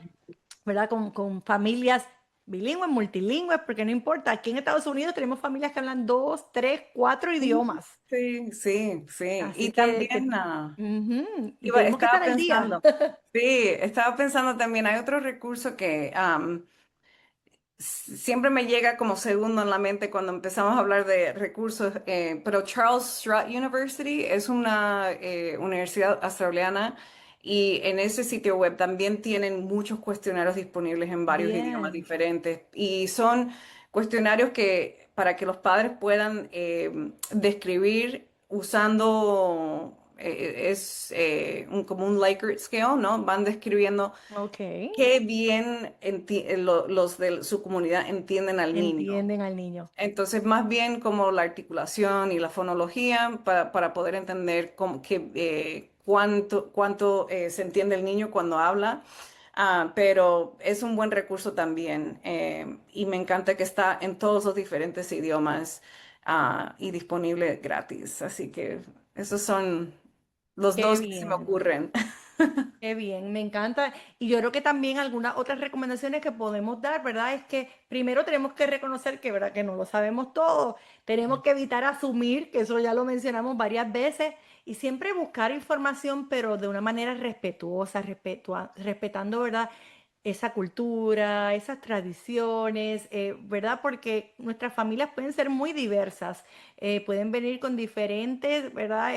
¿verdad? Con familias bilingües, multilingües, porque no importa. Aquí en Estados Unidos tenemos familias que hablan dos, tres, cuatro idiomas. Sí, sí, sí. Así Y que, también ujú, y tenemos que estar estaba al día. pensando, sí, estaba pensando también, hay otro recurso que siempre me llega como segundo en la mente cuando empezamos a hablar de recursos, pero Charles Sturt University es una universidad australiana y en ese sitio web también tienen muchos cuestionarios disponibles en varios idiomas Bien, diferentes y son cuestionarios que para que los padres puedan describir usando, como un Likert scale, ¿no? Van describiendo ok. qué bien los de su comunidad entienden al niño. Entienden al niño. Entonces, más bien como la articulación y la fonología para poder entender cuánto se entiende el niño cuando habla. Pero es un buen recurso también, y me encanta que está en todos los diferentes idiomas, y disponible gratis. Así que esos son los Qué dos que se me bien. ocurren. Qué bien, me encanta. Y yo creo que también algunas otras recomendaciones que podemos dar, ¿verdad? Es que primero tenemos que reconocer que, ¿verdad? Que no lo sabemos todo. Tenemos que evitar asumir, que eso ya lo mencionamos varias veces, y siempre buscar información, pero de una manera respetuosa, respetando, ¿verdad? Esa cultura, esas tradiciones, ¿verdad? Porque nuestras familias pueden ser muy diversas, pueden venir con diferentes, ¿verdad?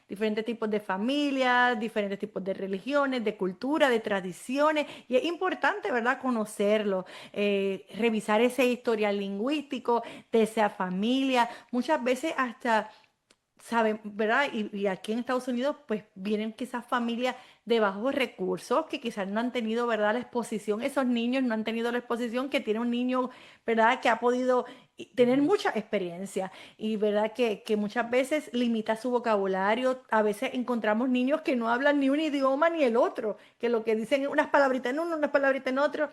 Diferentes tipos de familias, diferentes tipos de religiones, de cultura, de tradiciones, y es importante, ¿verdad? Conocerlo, revisar ese historial lingüístico de esa familia, muchas veces hasta saben, ¿verdad? Y aquí en Estados Unidos, pues vienen quizás familias de bajos recursos que quizás no han tenido, ¿verdad? La exposición, esos niños no han tenido la exposición que tiene un niño, ¿verdad? Que ha podido tener mucha experiencia y, ¿verdad? Que muchas veces limita su vocabulario. A veces encontramos niños que no hablan ni un idioma ni el otro, que lo que dicen es unas palabritas en uno, unas palabritas en otro.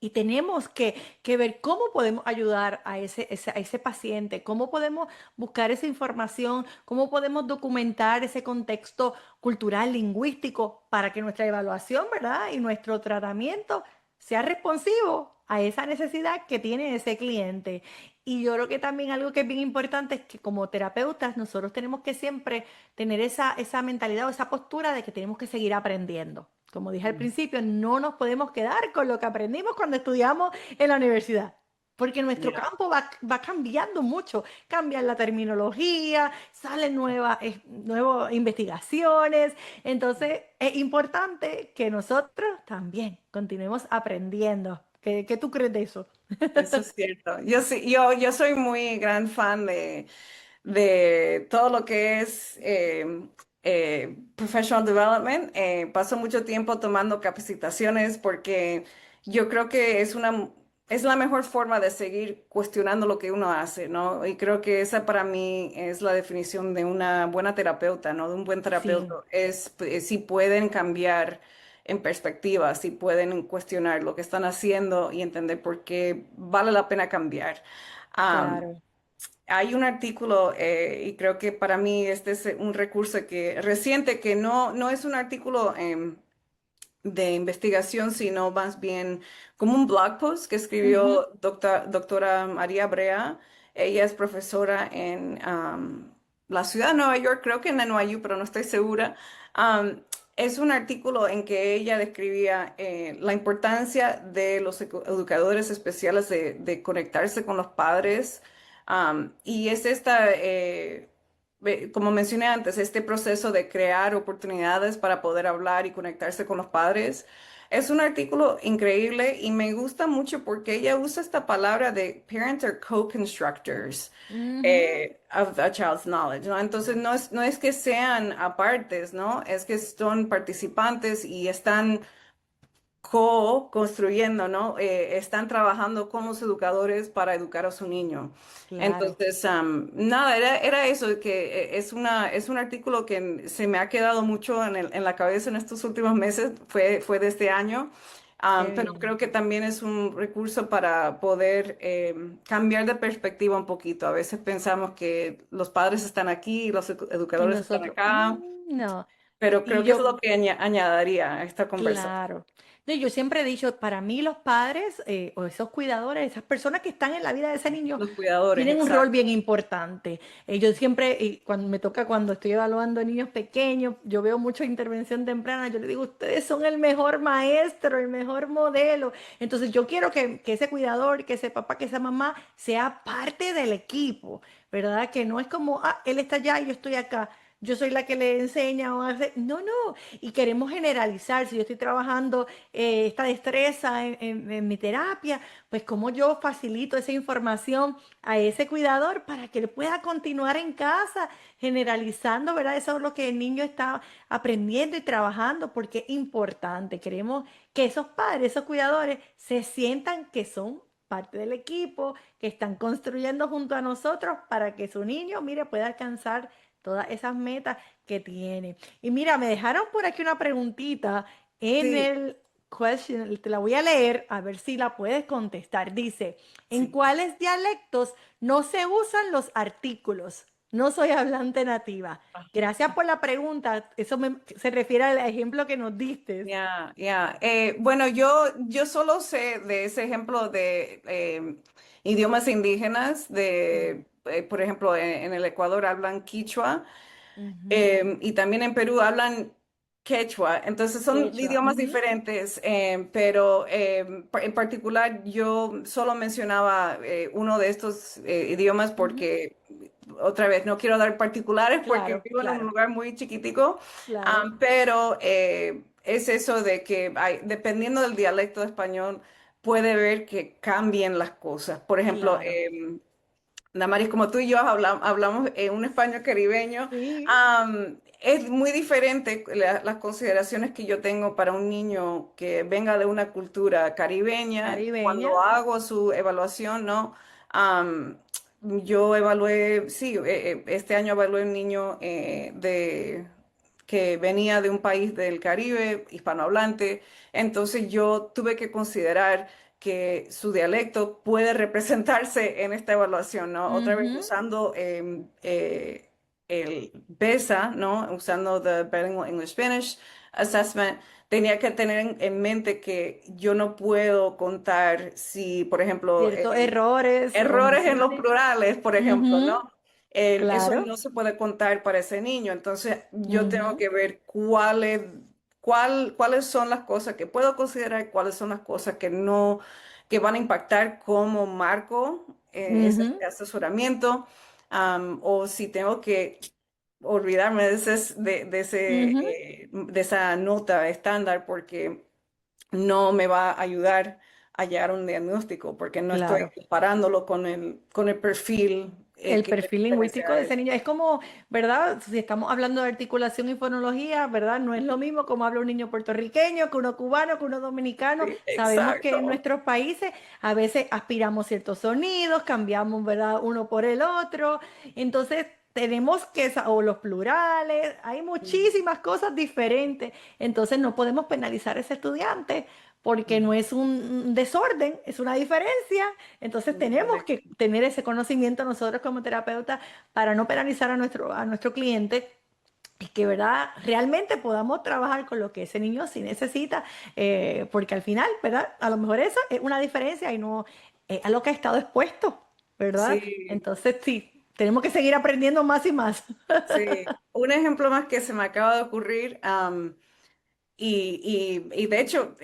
Y tenemos que ver cómo podemos ayudar a a ese paciente, cómo podemos buscar esa información, cómo podemos documentar ese contexto cultural, lingüístico, para que nuestra evaluación, ¿verdad? Y nuestro tratamiento sea responsivo a esa necesidad que tiene ese cliente. Y yo creo que también algo que es bien importante es que como terapeutas nosotros tenemos que siempre tener esa mentalidad o esa postura de que tenemos que seguir aprendiendo. Como dije al principio, no nos podemos quedar con lo que aprendimos cuando estudiamos en la universidad, porque nuestro Ya. campo va cambiando mucho. Cambian la terminología, salen nuevas investigaciones. Entonces, es importante que nosotros también continuemos aprendiendo. ¿Qué tú crees de eso? Eso es cierto. Yo soy muy gran fan de todo lo que es professional development. Paso mucho tiempo tomando capacitaciones porque yo creo que es la mejor forma de seguir cuestionando lo que uno hace, ¿no? Y creo que esa para mí es la definición de una buena terapeuta, ¿no? De un buen terapeuta. Sí, Es si pueden cambiar en perspectiva, si pueden cuestionar lo que están haciendo y entender por qué vale la pena cambiar. claro. Hay un artículo, y creo que para mí este es un recurso que reciente, que no es un artículo de investigación, sino más bien como un blog post que Ujú. escribió doctora María Brea. Ella es profesora en la ciudad de Nueva York, creo que en NYU, pero no estoy segura. Es un artículo en que ella describía la importancia de los educadores especiales de conectarse con los padres. Y es esta, como mencioné antes, este proceso de crear oportunidades para poder hablar y conectarse con los padres. Es un artículo increíble y me gusta mucho porque ella usa esta palabra de parents are co-constructors Ujú. of a child's knowledge, ¿no? Entonces no es que sean apartes, ¿no? Es que son participantes y están co-construyendo, ¿no? Están trabajando con los educadores para educar a su niño. Claro. Entonces, nada, era eso, que es un artículo que se me ha quedado mucho en la cabeza en estos últimos meses, fue de este año. Qué Pero bien. creo que también es un recurso para poder cambiar de perspectiva un poquito. A veces pensamos que los padres están aquí y los Y educadores están nosotros, acá, no. pero Y creo que es yo, lo que añadiría a esta conversación. claro. No, yo siempre he dicho, para mí los padres o esos cuidadores, esas personas que están en la vida de ese niño, Los cuidadores, tienen un rol bien exacto. importante. Yo siempre, y cuando me toca, cuando estoy evaluando niños pequeños, yo veo mucha intervención temprana, yo le digo, ustedes son el mejor maestro, el mejor modelo. Entonces yo quiero que ese cuidador, que ese papá, que esa mamá sea parte del equipo, ¿verdad? Que no es como, ah, él está allá y yo estoy acá. Yo soy la que le enseña o hace. No, no. Y queremos generalizar. Si yo estoy trabajando esta destreza en mi terapia, pues cómo yo facilito esa información a ese cuidador para que él pueda continuar en casa generalizando, ¿verdad? Eso es lo que el niño está aprendiendo y trabajando porque es importante. Queremos que esos padres, esos cuidadores, se sientan que son parte del equipo, que están construyendo junto a nosotros para que su niño, mire, pueda alcanzar todas esas metas que tiene. Y mira, me dejaron por aquí una preguntita en Sí, el question, te la voy a leer a ver si la puedes contestar. Dice, ¿en sí. cuáles dialectos no se usan los artículos? No soy hablante nativa. Gracias por la pregunta. Se refiere al ejemplo que nos diste. Ya, ya. Bueno, yo solo sé de ese ejemplo de idiomas indígenas, Sí. por ejemplo, en el Ecuador hablan quichua. Ujú. Y también en Perú hablan quechua, entonces son Quechua. idiomas Ujú. diferentes, pero en particular yo solo mencionaba uno de estos idiomas Ujú. porque, otra vez, no quiero dar particulares porque Claro, vivo en un claro, lugar muy chiquitico, claro, pero es eso de que dependiendo del dialecto de español, puede ver que cambien las cosas. Por ejemplo, claro. Damaris, como tú y yo hablamos en un español caribeño, Sí, es muy diferente las consideraciones que yo tengo para un niño que venga de una cultura caribeña. caribeña. Cuando hago su evaluación, ¿no? Am, yo evalué, sí, este año evalué un niño que venía de un país del Caribe, hispanohablante, entonces yo tuve que considerar que su dialecto puede representarse en esta evaluación, ¿no? Otra vez Ujú. usando el BESA, ¿no? Usando the Bilingual English Spanish Assessment, tenía que tener en mente que yo no puedo contar si, por ejemplo, Ciertos errores, errores en los omisiones. plurales, por ejemplo, ¿no? Ujú. Eso Claro. no se puede contar para ese niño. Entonces, yo tengo Ujú. que ver cuáles son las cosas que puedo considerar, cuáles son las cosas que no, que van a impactar como marco ese Ujú. asesoramiento, o si tengo que olvidarme Ujú. de esa nota estándar porque no me va a ayudar a llegar a un diagnóstico porque no estoy Claro. comparándolo con el perfil El que perfil pertenece lingüístico a de ese él. niño es como, ¿verdad? Si estamos hablando de articulación y fonología, ¿verdad? No es lo mismo como habla un niño puertorriqueño, que uno cubano, que uno dominicano. Sí, Sabemos que en exacto. nuestros países a veces aspiramos ciertos sonidos, cambiamos, ¿verdad? Uno por el otro. Entonces, tenemos que, o los plurales, hay muchísimas cosas diferentes. Entonces, no podemos penalizar a ese estudiante porque no es un desorden, es una diferencia. Entonces tenemos Correcto. que tener ese conocimiento nosotros como terapeutas para no penalizar a nuestro cliente y que, ¿verdad? Realmente podamos trabajar con lo que ese niño sí necesita, porque al final, ¿verdad? A lo mejor eso es una diferencia y no es a lo que ha estado expuesto, ¿verdad? Sí, Entonces sí, tenemos que seguir aprendiendo más y más. sí. Un ejemplo más que se me acaba de ocurrir. Y de hecho,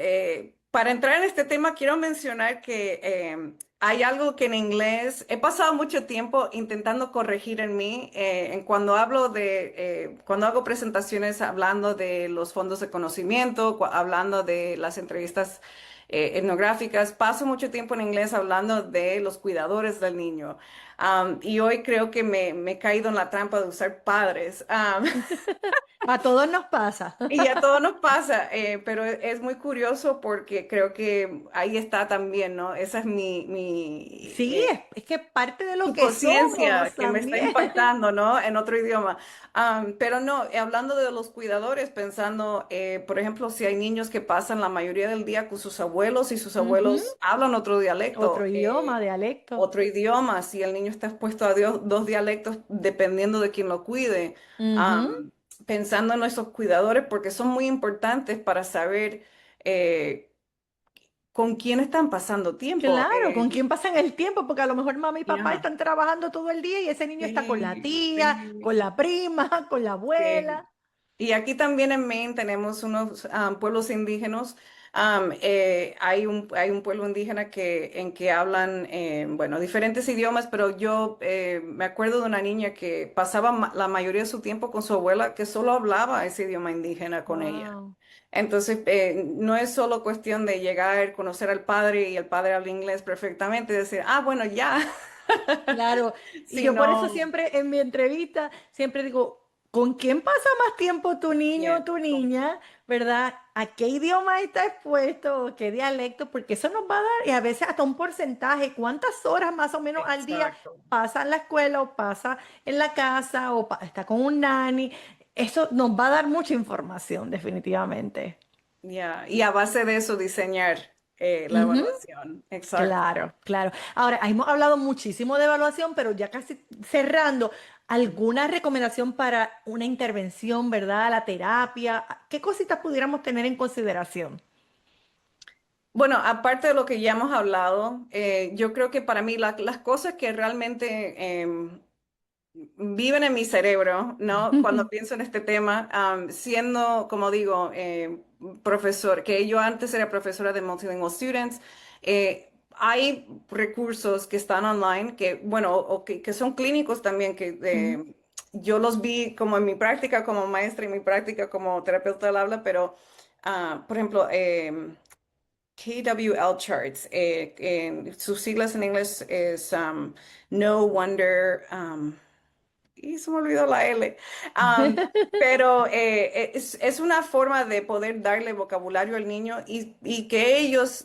para entrar en este tema, quiero mencionar que hay algo que en inglés he pasado mucho tiempo intentando corregir en mí. En cuando hablo cuando hago presentaciones hablando de los fondos de conocimiento, hablando de las entrevistas etnográficas, paso mucho tiempo en inglés hablando de los cuidadores del niño. Y hoy creo que me he caído en la trampa de usar padres. A todos nos pasa. Y a todos nos pasa, pero es muy curioso porque creo que ahí está también, ¿no? Esa es Sí, es que parte de lo que somos subconsciencia que me está también. impactando, ¿no? En otro idioma. Pero no, hablando de los cuidadores, pensando, por ejemplo, si hay niños que pasan la mayoría del día con sus abuelos y sus Ujú. abuelos hablan otro Otro dialecto, idioma, dialecto. otro idioma, si el niño está expuesto a dos dialectos, dependiendo de quién lo cuide, Ujú. am, pensando en nuestros cuidadores, porque son muy importantes para saber eh, con quién están pasando tiempo. Claro, ¿con quién pasan el tiempo? Porque a lo mejor mamá y papá Ya, están trabajando todo el día y ese niño está con la sí, tía, con sí, la prima, con la sí. abuela. Y aquí también en Maine tenemos unos pueblos indígenas. Hay un pueblo indígena en que hablan, bueno, diferentes idiomas, pero yo me acuerdo de una niña que pasaba la mayoría de su tiempo con su abuela que solo hablaba ese idioma indígena con ella. Wow. Entonces, no es solo cuestión de llegar, conocer al padre y el padre habla inglés perfectamente y decir, ah, bueno, ya, Claro, y yo por eso sino, siempre en mi entrevista, siempre digo, ¿con quién pasa más tiempo tu niño o bien, tu niña? ¿Verdad? ¿A qué idioma está expuesto? ¿O qué dialecto? Porque eso nos va a dar, y a veces hasta un porcentaje, cuántas horas más o menos al día exacto. pasa en la escuela o pasa en la casa o está con un nanny. Eso nos va a dar mucha información, definitivamente. Ya, y a base de eso diseñar la Ujú. evaluación. Exacto. Claro, claro. Ahora, hemos hablado muchísimo de evaluación, pero ya casi cerrando, ¿alguna recomendación para una intervención, verdad? La terapia, ¿qué cositas pudiéramos tener en consideración? Bueno, aparte de lo que ya hemos hablado, yo creo que para mí las cosas que realmente viven en mi cerebro, ¿no? Cuando pienso en este tema, siendo, como digo, profesor, que yo antes era profesora de Multilingual Students, hay recursos que están online, que, bueno, o que son clínicos también, que Ujú. yo los vi como en mi práctica como maestra y mi práctica como terapeuta del habla, pero, por ejemplo, KWL charts, sus siglas en inglés es No Wonder. Y se me olvidó la L. Am, pero es una forma de poder darle vocabulario al niño y que ellos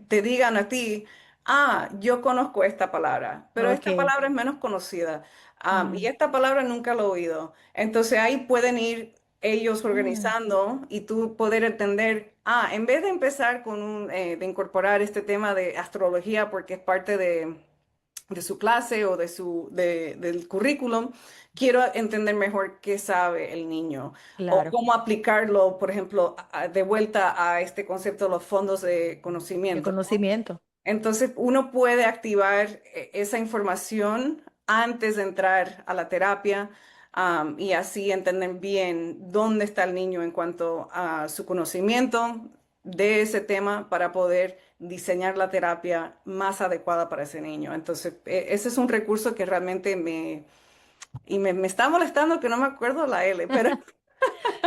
te digan a ti, ah, yo conozco esta palabra, pero esta Ok. palabra es menos conocida. Y Mm. esta palabra nunca la he oído. Entonces ahí pueden ir. ellos Mm, organizando y tú poder entender, en vez de empezar con de incorporar este tema de astrología porque es parte de su clase o del currículum, quiero entender mejor qué sabe el niño o claro, cómo aplicarlo, por ejemplo, de vuelta a este concepto de los fondos de el conocimiento, ¿no? conocimiento. Entonces, uno puede activar esa información antes de entrar a la terapia, y así entender bien dónde está el niño en cuanto a su conocimiento de ese tema para poder diseñar la terapia más adecuada para ese niño. Entonces, ese es un recurso que realmente me está molestando que no me acuerdo la L, pero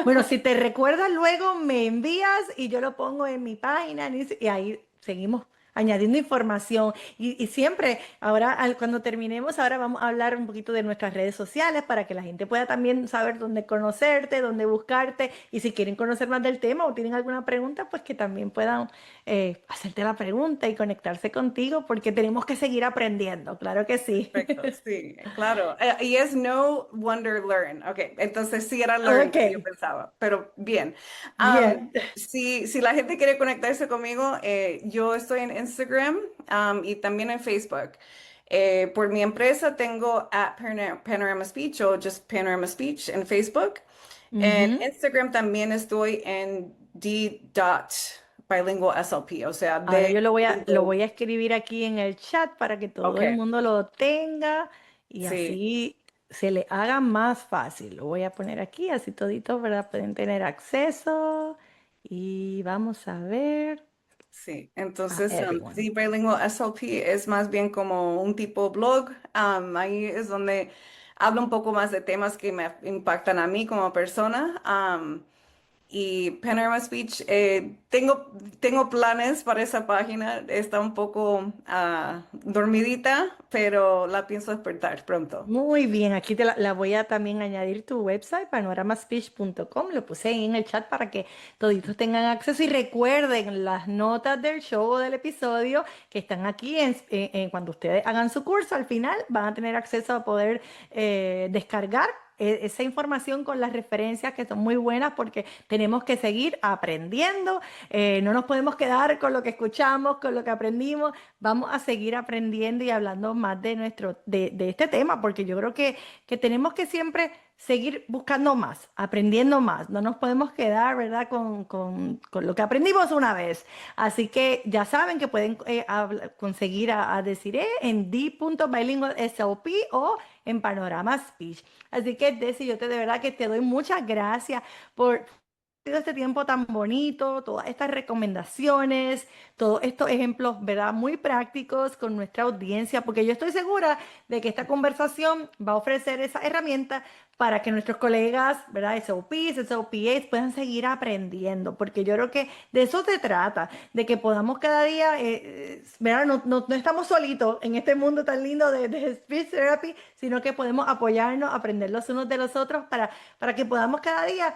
Bueno, si te recuerdas luego, me envías y yo lo pongo en mi página y ahí seguimos añadiendo información. Y siempre, ahora cuando terminemos, ahora vamos a hablar un poquito de nuestras redes sociales para que la gente pueda también saber dónde conocerte, dónde buscarte. Y si quieren conocer más del tema o tienen alguna pregunta, pues que también puedan hacerte la pregunta y conectarse contigo porque tenemos que seguir aprendiendo, claro que sí. perfecto, sí, claro. Y es no wonder learn. Ok, entonces sí era learn Ok, que yo pensaba, pero bien. bien. Si la gente quiere conectarse conmigo, yo estoy en Instagram, y también en Facebook. Por mi empresa tengo at Panorama Speech o just Panorama Speech en Facebook. En Ujú. Instagram también estoy en D. Bilingual SLP, o sea, Ahora de... yo lo voy a escribir aquí en el chat para que todo Ok, el mundo lo tenga y sí. así se le haga más fácil. Lo voy a poner aquí, así toditos, ¿verdad? Pueden tener acceso. Y vamos a ver Sí, a entonces everyone. The Bilingual SLP es más bien como un tipo blog. Ahí es donde hablo un poco más de temas que me impactan a mí como persona. Y Panorama Speech, tengo planes para esa página. Está un poco dormidita, pero la pienso despertar pronto. Muy bien, aquí la voy a también añadir tu website, panoramaspitch.com. Lo puse ahí en el chat para que toditos tengan acceso y recuerden las notas del show o del episodio que están aquí cuando ustedes hagan su curso. Al final van a tener acceso a poder descargar esa información con las referencias que son muy buenas porque tenemos que seguir aprendiendo. No nos podemos quedar con lo que escuchamos, con lo que aprendimos. Vamos a seguir aprendiendo y hablando más de este tema, porque yo creo que tenemos que siempre seguir buscando más, aprendiendo más. No nos podemos quedar, ¿verdad?, con lo que aprendimos una vez. Así que ya saben que pueden conseguir a Desiree en d.bilingualslp o en Panorama Speech. Así que, Desi, de verdad que te doy muchas gracias por todo este tiempo tan bonito, todas estas recomendaciones, todos estos ejemplos, ¿verdad? Muy prácticos con nuestra audiencia, porque yo estoy segura de que esta conversación va a ofrecer esa herramienta para que nuestros colegas, ¿verdad? SOPs, SOPAs puedan seguir aprendiendo, porque yo creo que de eso se trata, de que podamos cada día, ¿verdad? No estamos solitos en este mundo tan lindo de speech therapy, sino que podemos apoyarnos, aprender los unos de los otros para que podamos cada día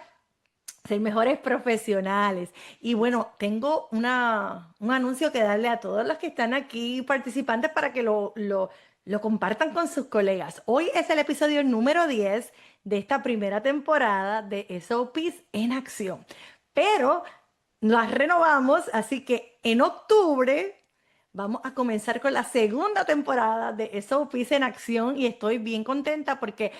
ser mejores profesionales. Y bueno, tengo un anuncio que darle a todos los que están aquí participantes para que lo compartan con sus colegas. Hoy es el episodio número 10 de esta primera temporada de SOPs en acción. Pero las renovamos, así que en octubre vamos a comenzar con la segunda temporada de SOPs en acción y estoy bien contenta porque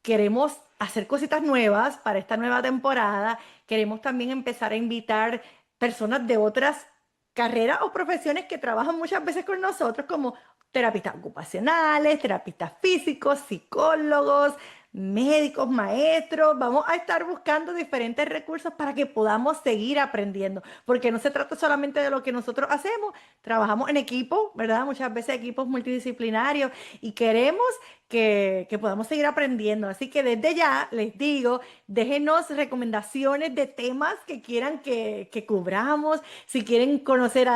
queremos hacer cositas nuevas para esta nueva temporada. Queremos también empezar a invitar personas de otras carreras o profesiones que trabajan muchas veces con nosotros, como terapistas ocupacionales, terapistas físicos, psicólogos, médicos, maestros. Vamos a estar buscando diferentes recursos para que podamos seguir aprendiendo, porque no se trata solamente de lo que nosotros hacemos, trabajamos en equipo, ¿verdad? Muchas veces equipos multidisciplinarios y queremos que podamos seguir aprendiendo. Así que desde ya les digo, déjenos recomendaciones de temas que quieran que cubramos, si quieren conocer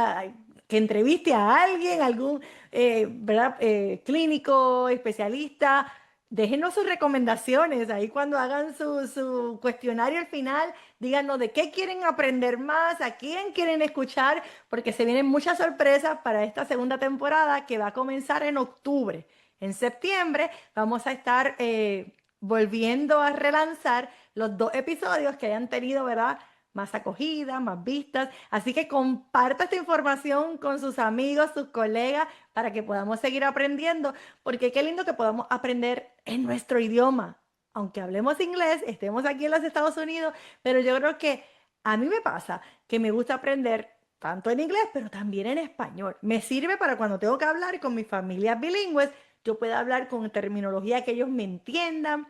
que entreviste a alguien, algún ¿verdad? Clínico, especialista. Déjenos sus recomendaciones. Ahí cuando hagan su cuestionario al final, díganos de qué quieren aprender más, a quién quieren escuchar, porque se vienen muchas sorpresas para esta segunda temporada que va a comenzar en octubre. En septiembre vamos a estar volviendo a relanzar los 2 episodios que hayan tenido, ¿verdad? Más acogida, más vistas. Así que comparta esta información con sus amigos, sus colegas, para que podamos seguir aprendiendo, porque qué lindo que podamos aprender en nuestro idioma. Aunque hablemos inglés, estemos aquí en los Estados Unidos, pero yo creo que a mí me pasa que me gusta aprender tanto en inglés, pero también en español. Me sirve para cuando tengo que hablar con mis familias bilingües, yo pueda hablar con terminología que ellos me entiendan.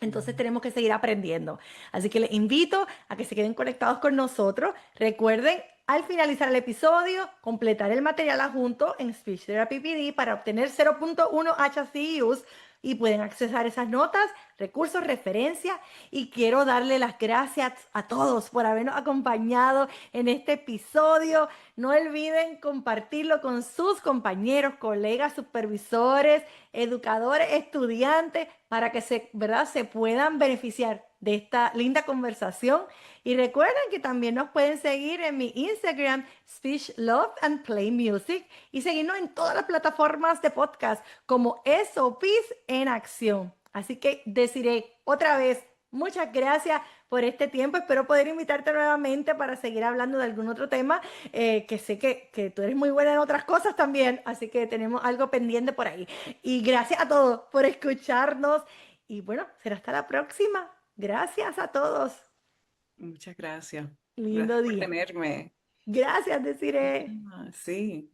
Entonces tenemos que seguir aprendiendo. Así que les invito a que se queden conectados con nosotros. Recuerden, al finalizar el episodio, completar el material adjunto en Speech Therapy PD para obtener 0.1 HCUs y pueden accesar esas notas, recursos, referencias. Y quiero darle las gracias a todos por habernos acompañado en este episodio. No olviden compartirlo con sus compañeros, colegas, supervisores, educadores, estudiantes, para que ¿verdad? Se puedan beneficiar de esta linda conversación. Y recuerden que también nos pueden seguir en mi Instagram, Speech Love and Play Music, y seguirnos en todas las plataformas de podcast como SOPs en acción. Así que deciré otra vez, muchas gracias por este tiempo. Espero poder invitarte nuevamente para seguir hablando de algún otro tema, que sé que tú eres muy buena en otras cosas también, así que tenemos algo pendiente por ahí. Y gracias a todos por escucharnos. Y bueno, será hasta la próxima. Gracias a todos. Muchas gracias. Lindo Gracias por día. tenerme. Gracias, Desiree. Sí.